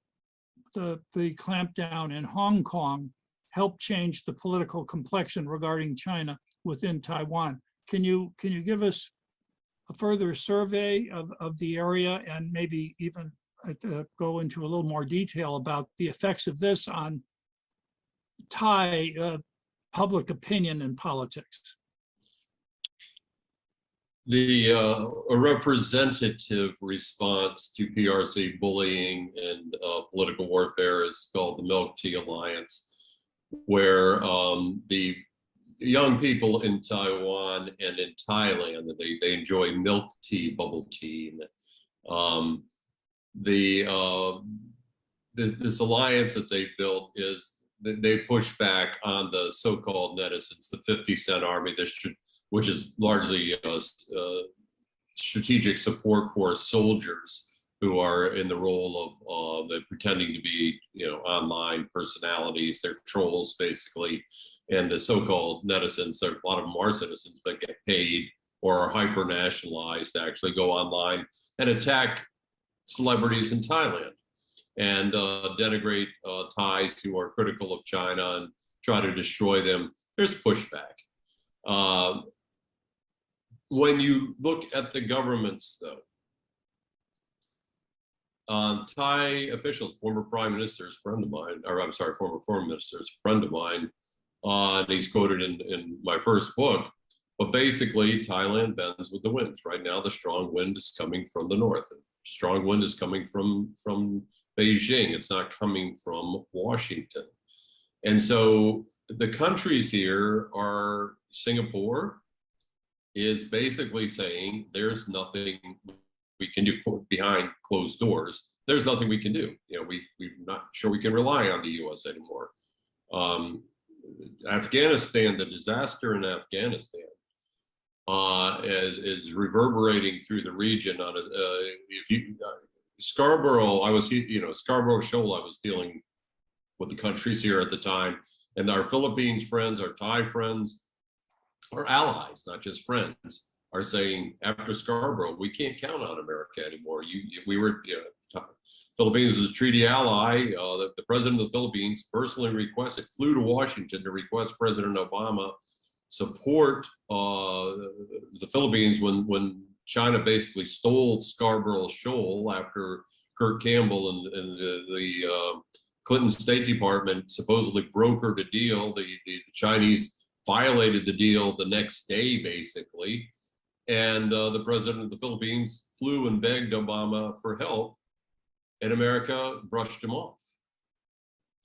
the clampdown in Hong Kong helped change the political complexion regarding China within Taiwan. Can you give us a further survey of the area and maybe even go into a little more detail about the effects of this on Thai public opinion and politics? A representative response to PRC bullying and political warfare is called the Milk Tea Alliance, where the young people in Taiwan and in Thailand, they enjoy milk tea, bubble tea. This alliance that they built is that they push back on the so-called netizens, the 50-cent army, which is largely strategic support for soldiers who are in the role of they're pretending to be, online personalities. They're trolls, basically. And the so-called netizens, a lot of them are citizens, but get paid or are hyper-nationalized to actually go online and attack celebrities in Thailand and denigrate Thais who are critical of China and try to destroy them. There's pushback. When you look at the governments, though, Thai officials, former prime ministers, friend of mine, or I'm sorry, former foreign ministers, friend of mine, and he's quoted in my first book, but basically Thailand bends with the winds. Right now, the strong wind is coming from the north. Strong wind is coming from Beijing. It's not coming from Washington. And so the countries here are, Singapore is basically saying there's nothing we can do behind closed doors. There's nothing we can do. We're not sure we can rely on the U.S. anymore. Afghanistan, the disaster in Afghanistan, is reverberating through the region. On Scarborough, Scarborough Shoal, I was dealing with the countries here at the time, and our Philippines friends, our Thai friends, our allies, not just friends, are saying after Scarborough, we can't count on America anymore. Philippines is a treaty ally. The president of the Philippines personally flew to Washington to request President Obama support the Philippines when China basically stole Scarborough Shoal after Kurt Campbell and the Clinton State Department supposedly brokered a deal. The Chinese violated the deal the next day, basically. And the president of the Philippines flew and begged Obama for help, and America brushed him off.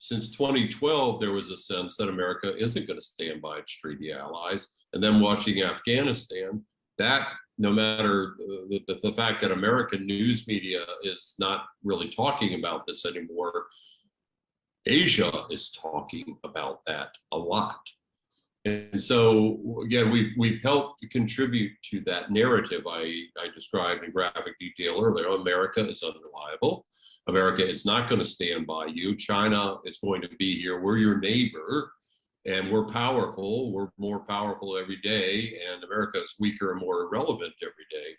Since 2012, there was a sense that America isn't going to stand by its treaty allies. And then watching Afghanistan, that no matter the fact that American news media is not really talking about this anymore, Asia is talking about that a lot. And so, again, we've helped to contribute to that narrative I described in graphic detail earlier. America is unreliable. America is not going to stand by you. China is going to be here. We're your neighbor, and we're powerful. We're more powerful every day, and America is weaker and more irrelevant every day.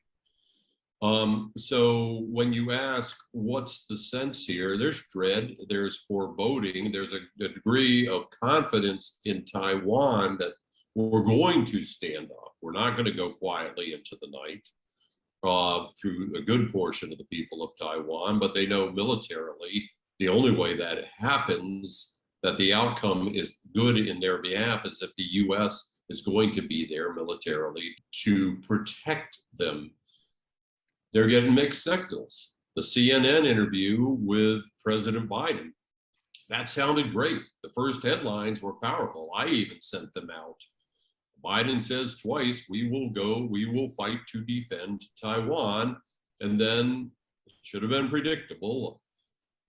So when you ask what's the sense here, there's dread, there's foreboding, there's a degree of confidence in Taiwan that we're going to stand up. We're not going to go quietly into the night through a good portion of the people of Taiwan, but they know militarily the only way that happens, that the outcome is good in their behalf, is if the U.S. is going to be there militarily to protect them. They're getting mixed signals. The CNN interview with President Biden, that sounded great. The first headlines were powerful. I even sent them out. Biden says twice, we will fight to defend Taiwan. And then, it should have been predictable,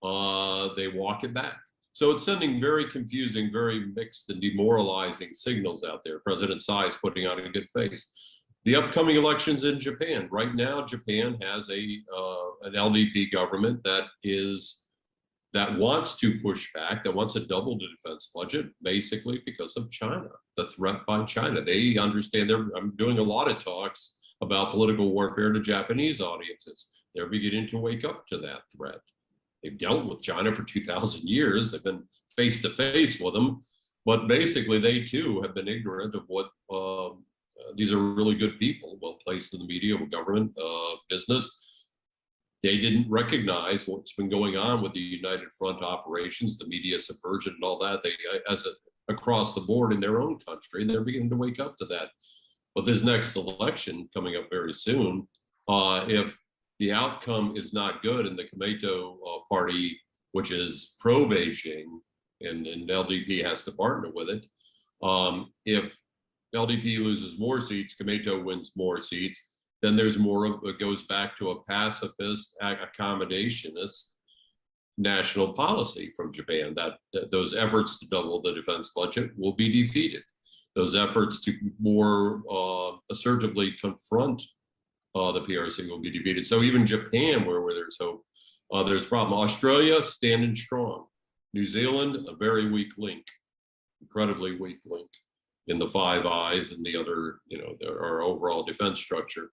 they walk it back. So it's sending very confusing, very mixed and demoralizing signals out there. President Tsai is putting on a good face. The upcoming elections in Japan. Right now, Japan has an LDP government that wants to push back, that wants to double the defense budget, basically because of China, the threat by China. They understand. I'm doing a lot of talks about political warfare to Japanese audiences. They're beginning to wake up to that threat. They've dealt with China for 2,000 years. They've been face to face with them, but basically they too have been ignorant of what. These are really good people, well placed in the media, government, business. They didn't recognize what's been going on with the United Front operations, the media subversion and all that. They, across the board in their own country, and they're beginning to wake up to that. But this next election coming up very soon, if the outcome is not good and the Komeito party, which is pro-Beijing, and LDP has to partner with it, if LDP loses more seats, Komeito wins more seats, then there's more of it goes back to a pacifist, accommodationist national policy from Japan, that those efforts to double the defense budget will be defeated. Those efforts to more assertively confront the PRC will be defeated. So even Japan, where there's hope, there's a problem. Australia, standing strong. New Zealand, a very weak link, incredibly weak link in the Five Eyes and the other, our overall defense structure.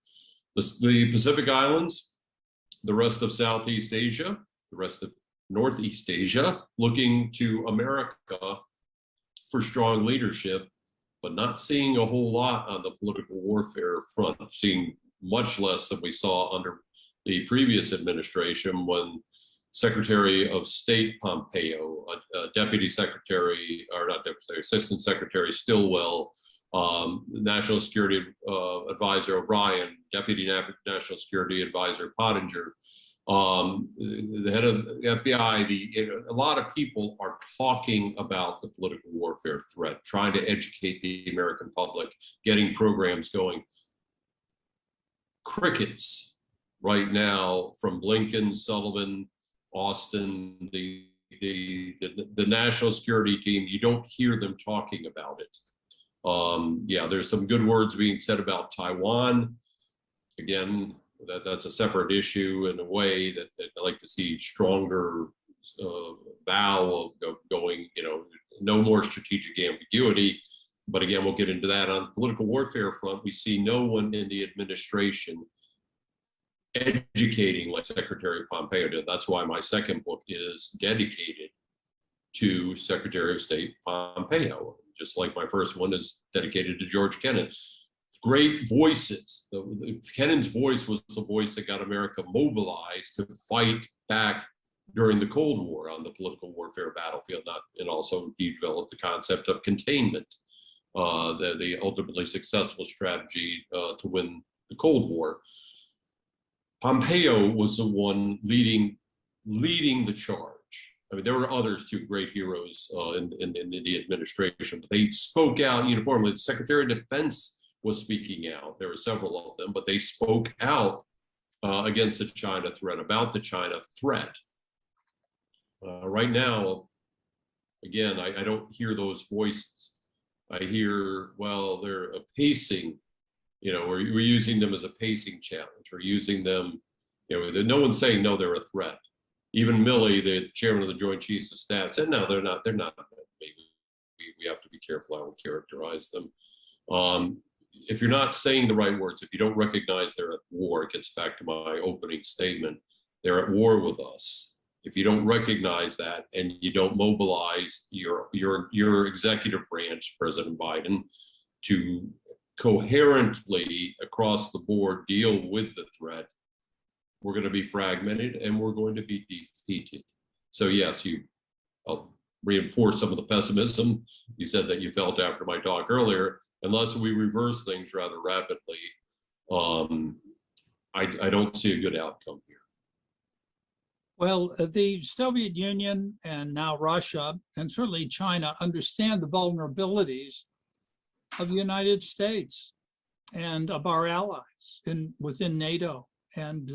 The Pacific Islands, the rest of Southeast Asia, the rest of Northeast Asia, looking to America for strong leadership, but not seeing a whole lot on the political warfare front, seeing much less than we saw under the previous administration when Secretary of State Pompeo, Deputy Secretary, or not Deputy Secretary, Assistant Secretary Stilwell, National Security Advisor O'Brien, Deputy National Security Advisor Pottinger, the head of the FBI, a lot of people are talking about the political warfare threat, trying to educate the American public, getting programs going. Crickets right now from Blinken, Sullivan, Austin, the national security team. You don't hear them talking about it. Yeah, there's some good words being said about Taiwan. Again, that's a separate issue in a way that I'd like to see stronger vow of going, no more strategic ambiguity. But again, we'll get into that. On the political warfare front, we see no one in the administration educating like Secretary Pompeo did. That's why my second book is dedicated to Secretary of State Pompeo, just like my first one is dedicated to George Kennan. Great voices. Kennan's voice was the voice that got America mobilized to fight back during the Cold War on the political warfare battlefield, and also developed the concept of containment, the ultimately successful strategy to win the Cold War. Pompeo was the one leading the charge. I mean, there were others too, great heroes in the administration, but they spoke out uniformly. The Secretary of Defense was speaking out. There were several of them, but they spoke out against the China threat, about the China threat. Right now, again, I don't hear those voices. I hear, well, they're a pacing, we're using them as a pacing challenge. We're using them, no one's saying, no, they're a threat. Even Milley, the chairman of the Joint Chiefs of Staff, said, no, they're not. Maybe we have to be careful how we characterize them. If you're not saying the right words, if you don't recognize they're at war, it gets back to my opening statement, they're at war with us. If you don't recognize that and you don't mobilize your executive branch, President Biden, to coherently across the board deal with the threat, we're going to be fragmented and we're going to be defeated. So yes, I'll reinforce some of the pessimism you said that you felt after my talk earlier. Unless we reverse things rather rapidly, I don't see a good outcome here. Well, the Soviet Union and now Russia, and certainly China, understand the vulnerabilities of the United States and of our allies within NATO and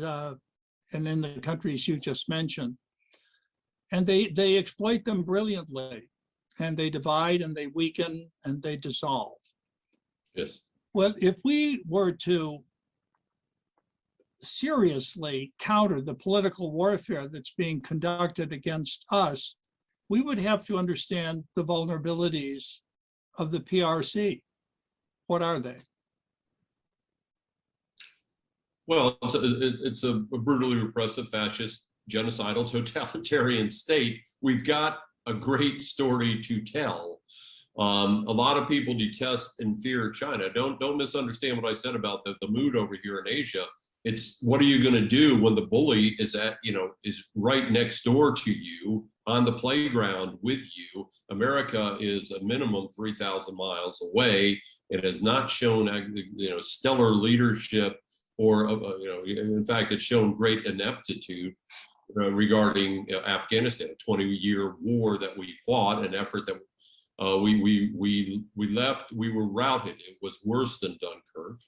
in the countries you just mentioned. And they exploit them brilliantly, and they divide and they weaken and they dissolve. Yes. Well, if we were to seriously counter the political warfare that's being conducted against us, we would have to understand the vulnerabilities of the PRC. What are they? Well, it's a brutally repressive, fascist, genocidal, totalitarian state. We've got a great story to tell. A lot of people detest and fear China. Don't misunderstand what I said about the mood over here in Asia. It's what are you going to do when the bully is is right next door to you on the playground with you? America is a minimum 3,000 miles away. It has not shown stellar leadership, or in fact, it's shown great ineptitude regarding Afghanistan, a 20-year war that we fought, an effort that we left. We were routed. It was worse than Dunkirk.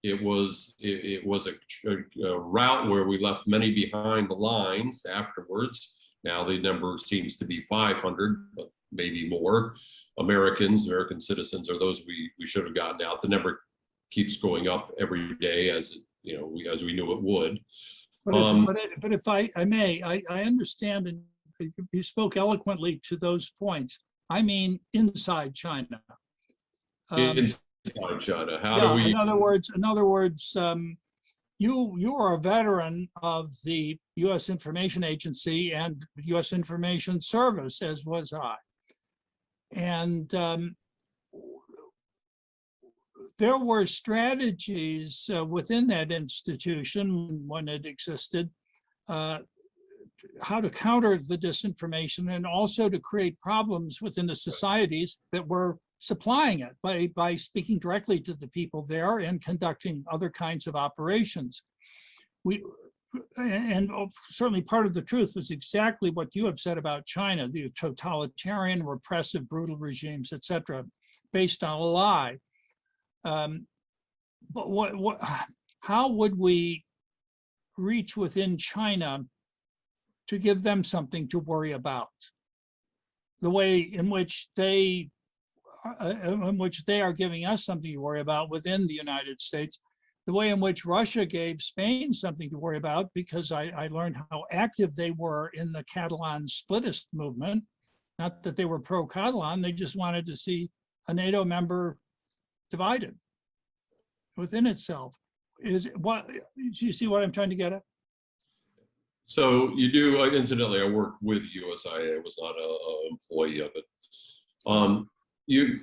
It was a rout where we left many behind the lines afterwards. Now the number seems to be 500, but maybe more. American citizens are those we should have gotten out. The number keeps going up every day as we knew it would. But if I may, I understand, and you spoke eloquently to those points. I mean, inside China. Inside China, how do we? In other words, you are a veteran of the U.S. Information Agency and U.S. Information Service, as was I, and there were strategies within that institution when it existed, how to counter the disinformation and also to create problems within the societies that were supplying it by speaking directly to the people there and conducting other kinds of operations. And certainly part of the truth was exactly what you have said about China, the totalitarian, repressive, brutal regimes, et cetera, based on a lie. But how would we reach within China to give them something to worry about? The way in which they in which they are giving us something to worry about within the United States, the way in which Russia gave Spain something to worry about, because I learned how active they were in the Catalan splittist movement. Not that they were pro-Catalan, they just wanted to see a NATO member divided within itself. Do you see what I'm trying to get at? So you do, incidentally, I worked with USIA, I was not an employee of it.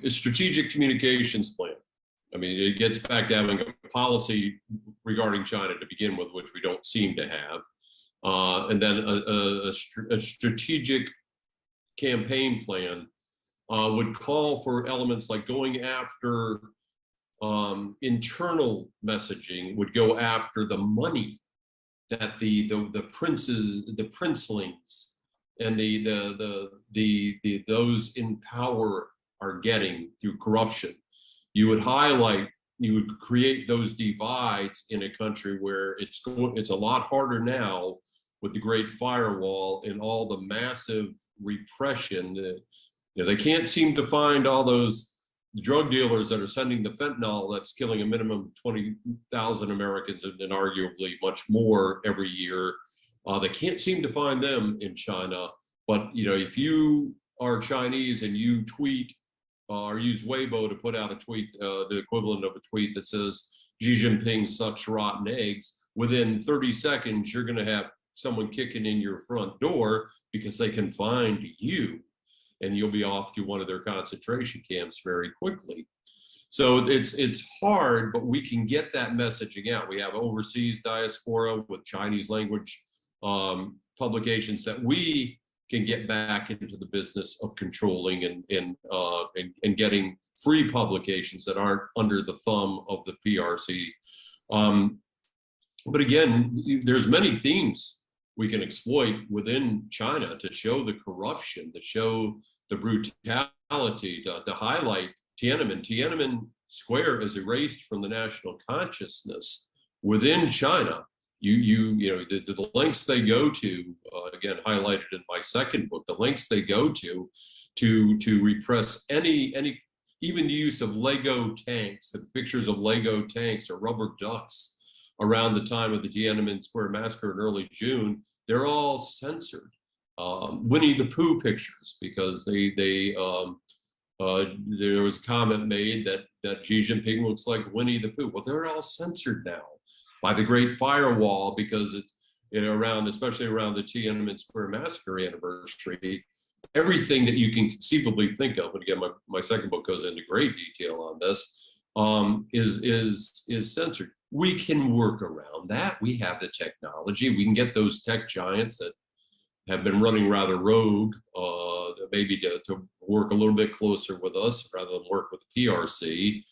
A strategic communications plan. I mean, it gets back to having a policy regarding China to begin with, which we don't seem to have. And then a strategic campaign plan would call for elements like going after internal messaging, would go after the money that the princes, the princelings, and the those in power are getting through corruption. You would highlight, you would create those divides in a country where it's a lot harder now with the Great Firewall and all the massive repression. They can't seem to find all those drug dealers that are sending the fentanyl that's killing a minimum of 20,000 Americans and arguably much more every year. They can't seem to find them in China. But if you are Chinese and you tweet or use Weibo to put out a tweet, the equivalent of a tweet that says Xi Jinping sucks rotten eggs, within 30 seconds you're going to have someone kicking in your front door because they can find you, and you'll be off to one of their concentration camps very quickly. So it's hard, but we can get that messaging out. We have overseas diaspora with Chinese language publications that we can get back into the business of controlling and getting free publications that aren't under the thumb of the PRC. But again, there's many themes we can exploit within China to show the corruption, to show the brutality, to highlight Tiananmen. Tiananmen Square is erased from the national consciousness within China. The lengths they go to, again, highlighted in my second book, the lengths they go to repress any, even the use of Lego tanks, the pictures of Lego tanks or rubber ducks around the time of the Tiananmen Square massacre in early June, they're all censored. Winnie the Pooh pictures, because there was a comment made that Xi Jinping looks like Winnie the Pooh. Well, they're all censored now by the Great Firewall, because it's especially around the Tiananmen Square massacre anniversary, everything that you can conceivably think of, and again, my second book goes into great detail on this, is censored. We can work around that. We have the technology. We can get those tech giants that have been running rather rogue, maybe to work a little bit closer with us rather than work with the PRC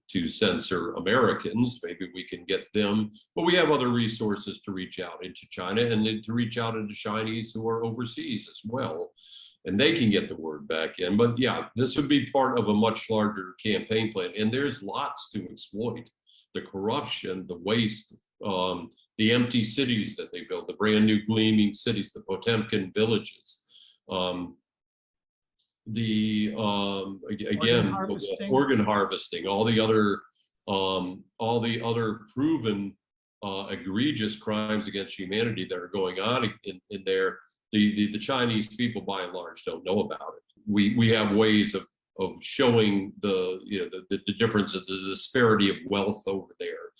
to censor Americans. Maybe we can get them, but we have other resources to reach out into China and to reach out into Chinese who are overseas as well, and they can get the word back in. But yeah, this would be part of a much larger campaign plan, and there's lots to exploit. The corruption, the waste, the empty cities that they built, the brand new gleaming cities, the Potemkin villages, organ harvesting, all the other proven egregious crimes against humanity that are going on in there. The Chinese people, by and large, don't know about it. We have ways of showing the difference of the disparity of wealth over there.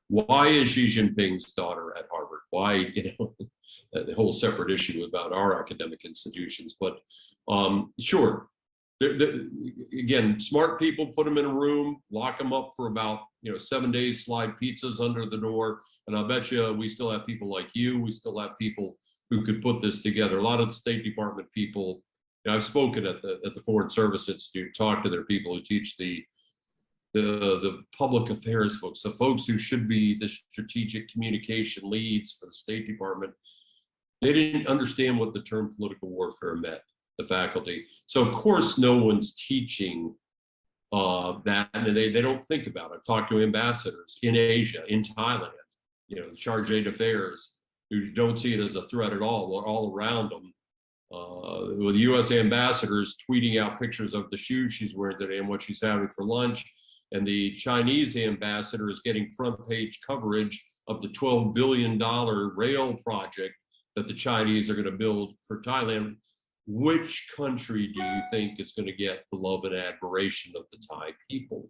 Why is Xi Jinping's daughter at Harvard? Why, the whole separate issue about our academic institutions. But sure, again, smart people, put them in a room, lock them up for about 7 days, slide pizzas under the door, and I'll bet you we still have people like you. We still have people who could put this together. A lot of the State Department people. I've spoken at the Foreign Service Institute, talked to their people who teach the public affairs folks, the folks who should be the strategic communication leads for the State Department. They didn't understand what the term political warfare meant, the faculty. So of course, no one's teaching that, and they don't think about it. I've talked to ambassadors in Asia, in Thailand, the chargé d'affaires, who don't see it as a threat at all. We're all around them. with the U.S. ambassadors tweeting out pictures of the shoes she's wearing today and what she's having for lunch. And the Chinese ambassador is getting front page coverage of the $12 billion rail project that the Chinese are going to build for Thailand. Which country do you think is going to get the love and admiration of the Thai people?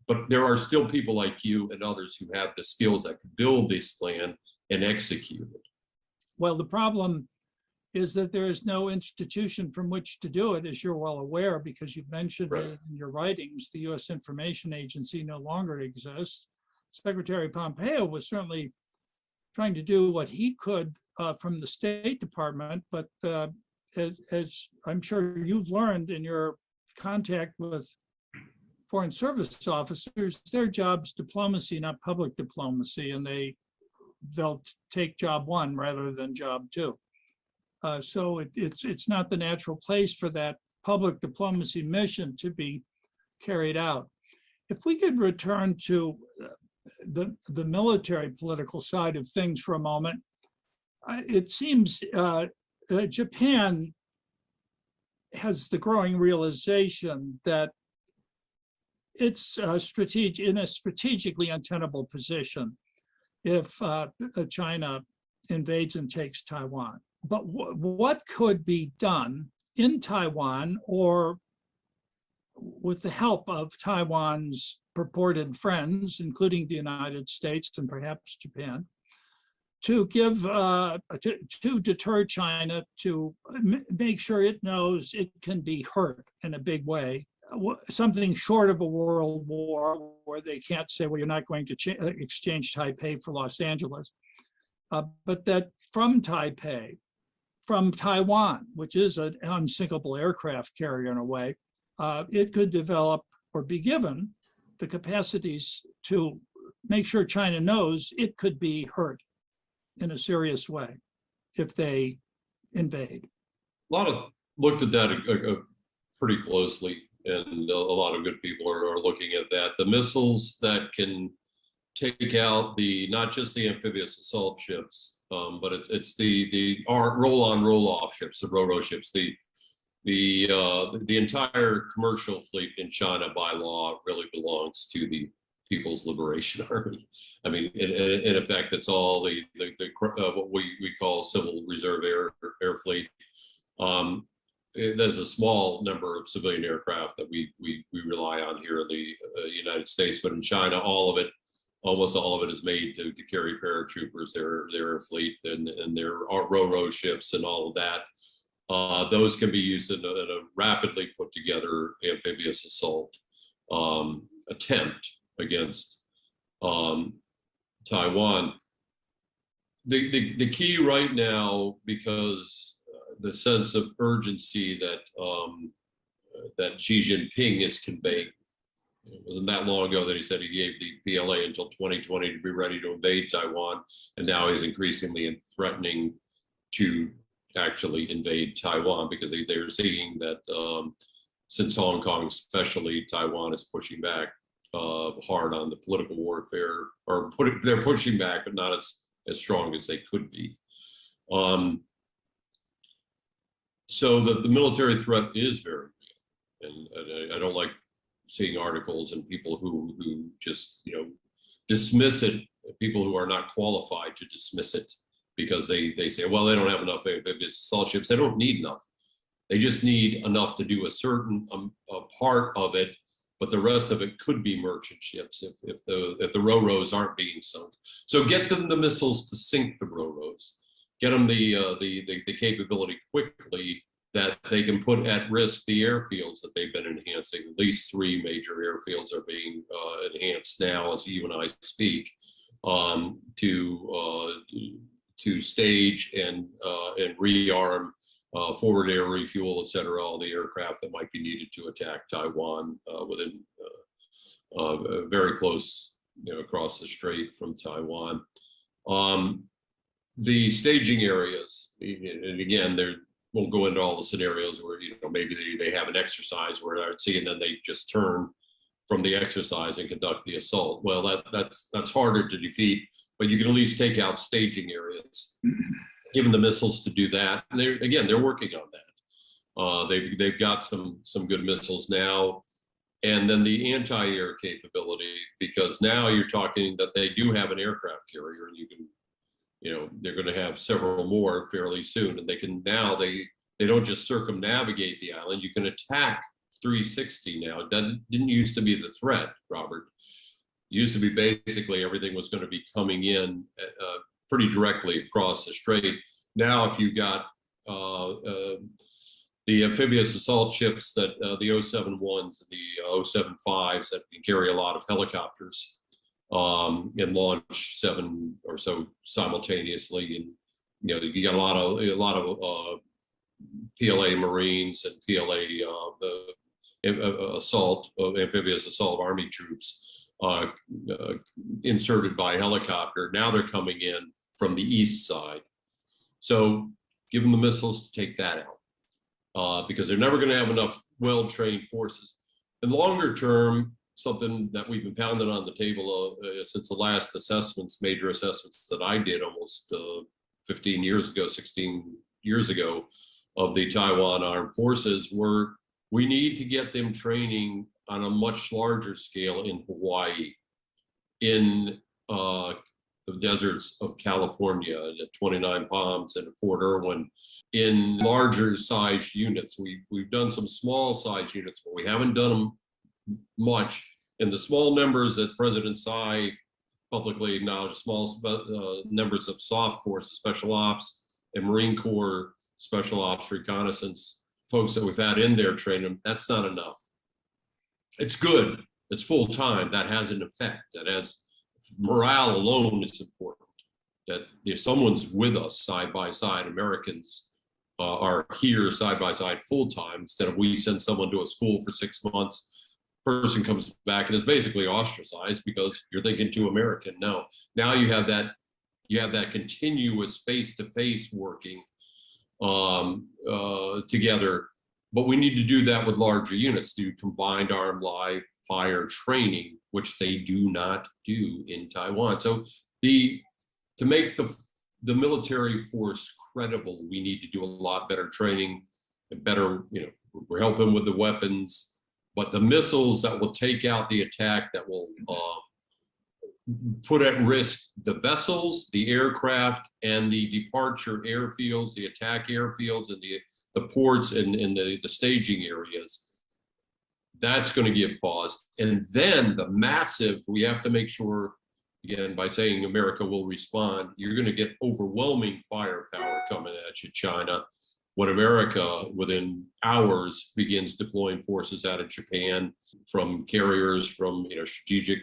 But there are still people like you and others who have the skills that can build this plan and execute it. Well, the problem is that there is no institution from which to do it, as you're well aware, because you've mentioned Right. it in your writings. The U.S. Information Agency no longer exists. Secretary Pompeo was certainly trying to do what he could from the State Department, but as I'm sure you've learned in your contact with foreign service officers, their job's diplomacy, not public diplomacy, and they'll take job one rather than job two. So it's not the natural place for that public diplomacy mission to be carried out. If we could return to the military political side of things for a moment, it seems Japan has the growing realization that it's in a strategically untenable position if China invades and takes Taiwan. But what could be done in Taiwan or with the help of Taiwan's purported friends, including the United States and perhaps Japan, to deter China, to make sure it knows it can be hurt in a big way, something short of a world war where they can't say, well, you're not going to exchange Taipei for Los Angeles, but that from Taipei, from Taiwan, which is an unsinkable aircraft carrier in a way, it could develop or be given the capacities to make sure China knows it could be hurt in a serious way if they invade. A lot of looked at that pretty closely, and a lot of good people are looking at that. The missiles that can take out not just the amphibious assault ships, but it's the roll-on, roll-off ships, the ro-ro ships, the entire commercial fleet in China by law really belongs to the People's Liberation Army. I mean, in effect, it's all the what we call Civil Reserve Air Fleet. There's a small number of civilian aircraft that we rely on here in the United States, but in China, almost all of it is made to carry paratroopers, their air fleet, and their ro-ro ships and all of that. Those can be used in a rapidly put together amphibious assault attempt against Taiwan. The key right now, because the sense of urgency that Xi Jinping is conveying, it wasn't that long ago that he said he gave the PLA until 2020 to be ready to invade Taiwan, and now he's increasingly threatening to actually invade Taiwan because they're seeing that since Hong Kong especially, Taiwan is pushing back hard on the political warfare, or they're pushing back, but not as strong as they could be. So the military threat is very real, and I don't like seeing articles and people who just dismiss it, people who are not qualified to dismiss it because they say, well, they don't have enough amphibious assault ships. They don't need enough. They just need enough to do a certain part of it, but the rest of it could be merchant ships if the ro-ros aren't being sunk. So get them the missiles to sink the ro-ros. Get them the capability quickly that they can put at risk the airfields that they've been enhancing. At least 3 major airfields are being enhanced now as you and I speak, to stage and rearm, forward air refuel, et cetera, all the aircraft that might be needed to attack Taiwan within very close, across the strait from Taiwan. The staging areas, and again, won't go into all the scenarios where maybe they have an exercise where I'd see, and then they just turn from the exercise and conduct the assault. Well, that's harder to defeat, but you can at least take out staging areas. given the missiles to do that. And they're working on that. They've got some good missiles now. And then the anti-air capability, because now you're talking that they do have an aircraft carrier, and you can, they're going to have several more fairly soon, and they can now, they don't just circumnavigate the island, you can attack 360 now. It didn't used to be the threat, Robert. It used to be basically everything was going to be coming in pretty directly across the strait. Now, if you got the amphibious assault ships that the 071s and the 075s that can carry a lot of helicopters and launch 7 or so simultaneously, and you got a lot of PLA Marines and PLA amphibious assault Army troops inserted by helicopter. Now they're coming in from the east side. So give them the missiles to take that out, because they're never going to have enough well-trained forces. In longer term, something that we've been pounding on the table since the last major assessments that I did almost 15 years ago, 16 years ago, of the Taiwan Armed Forces, were we need to get them training on a much larger scale in Hawaii, in the deserts of California, at 29 Palms and at Fort Irwin, in larger size units. We've done some small size units, but we haven't done them much. And the small numbers that President Tsai publicly acknowledged, small numbers of soft forces, special ops, and Marine Corps special ops reconnaissance folks that we've had in there training, that's not enough. It's good, it's full time, that has an effect, that has morale alone is important. That if someone's with us side by side, Americans are here side by side full time, instead of we send someone to a school for 6 months, person comes back and is basically ostracized because you're thinking too American. No, now you have that continuous face-to-face working together, but we need to do that with larger units, do combined armed live fire training, which they do not do in Taiwan. So to make the military force credible, we need to do a lot better training and better, we're helping with the weapons, but the missiles that will take out the attack, that will put at risk the vessels, the aircraft, and the departure airfields, the attack airfields, and the ports and the staging areas. That's going to give pause. And then the massive, we have to make sure, again, by saying America will respond, you're going to get overwhelming firepower coming at you, China, when America, within hours, begins deploying forces out of Japan, from carriers, from strategic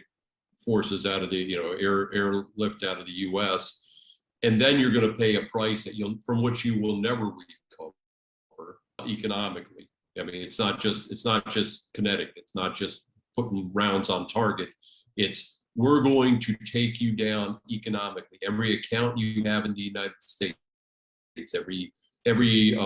forces out of the airlift out of the U.S., and then you're going to pay a price from which you will never recover economically. I mean, it's not just kinetic. It's not just putting rounds on target. It's we're going to take you down economically. Every account you have in the United States, every you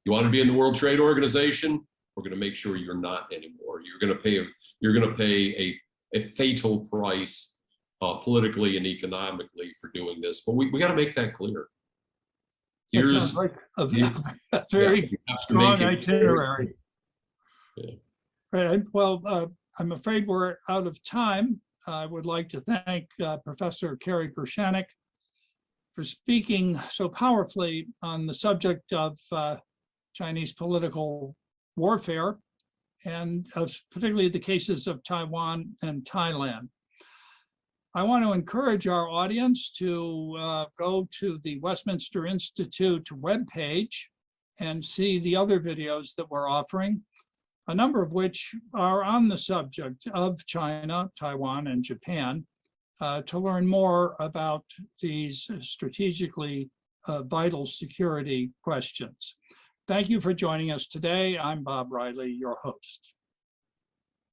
want to be in the World Trade Organization, we're going to make sure you're not anymore. You're going to pay a fatal price politically and economically for doing this. But we got to make that clear. It sounds like a very strong itinerary. Yeah. Right. Well, I'm afraid we're out of time. I would like to thank Professor Kerry Gershaneck for speaking so powerfully on the subject of Chinese political warfare, and particularly the cases of Taiwan and Thailand. I want to encourage our audience to go to the Westminster Institute webpage and see the other videos that we're offering, a number of which are on the subject of China, Taiwan, and Japan, to learn more about these strategically vital security questions. Thank you for joining us today. I'm Bob Riley, your host.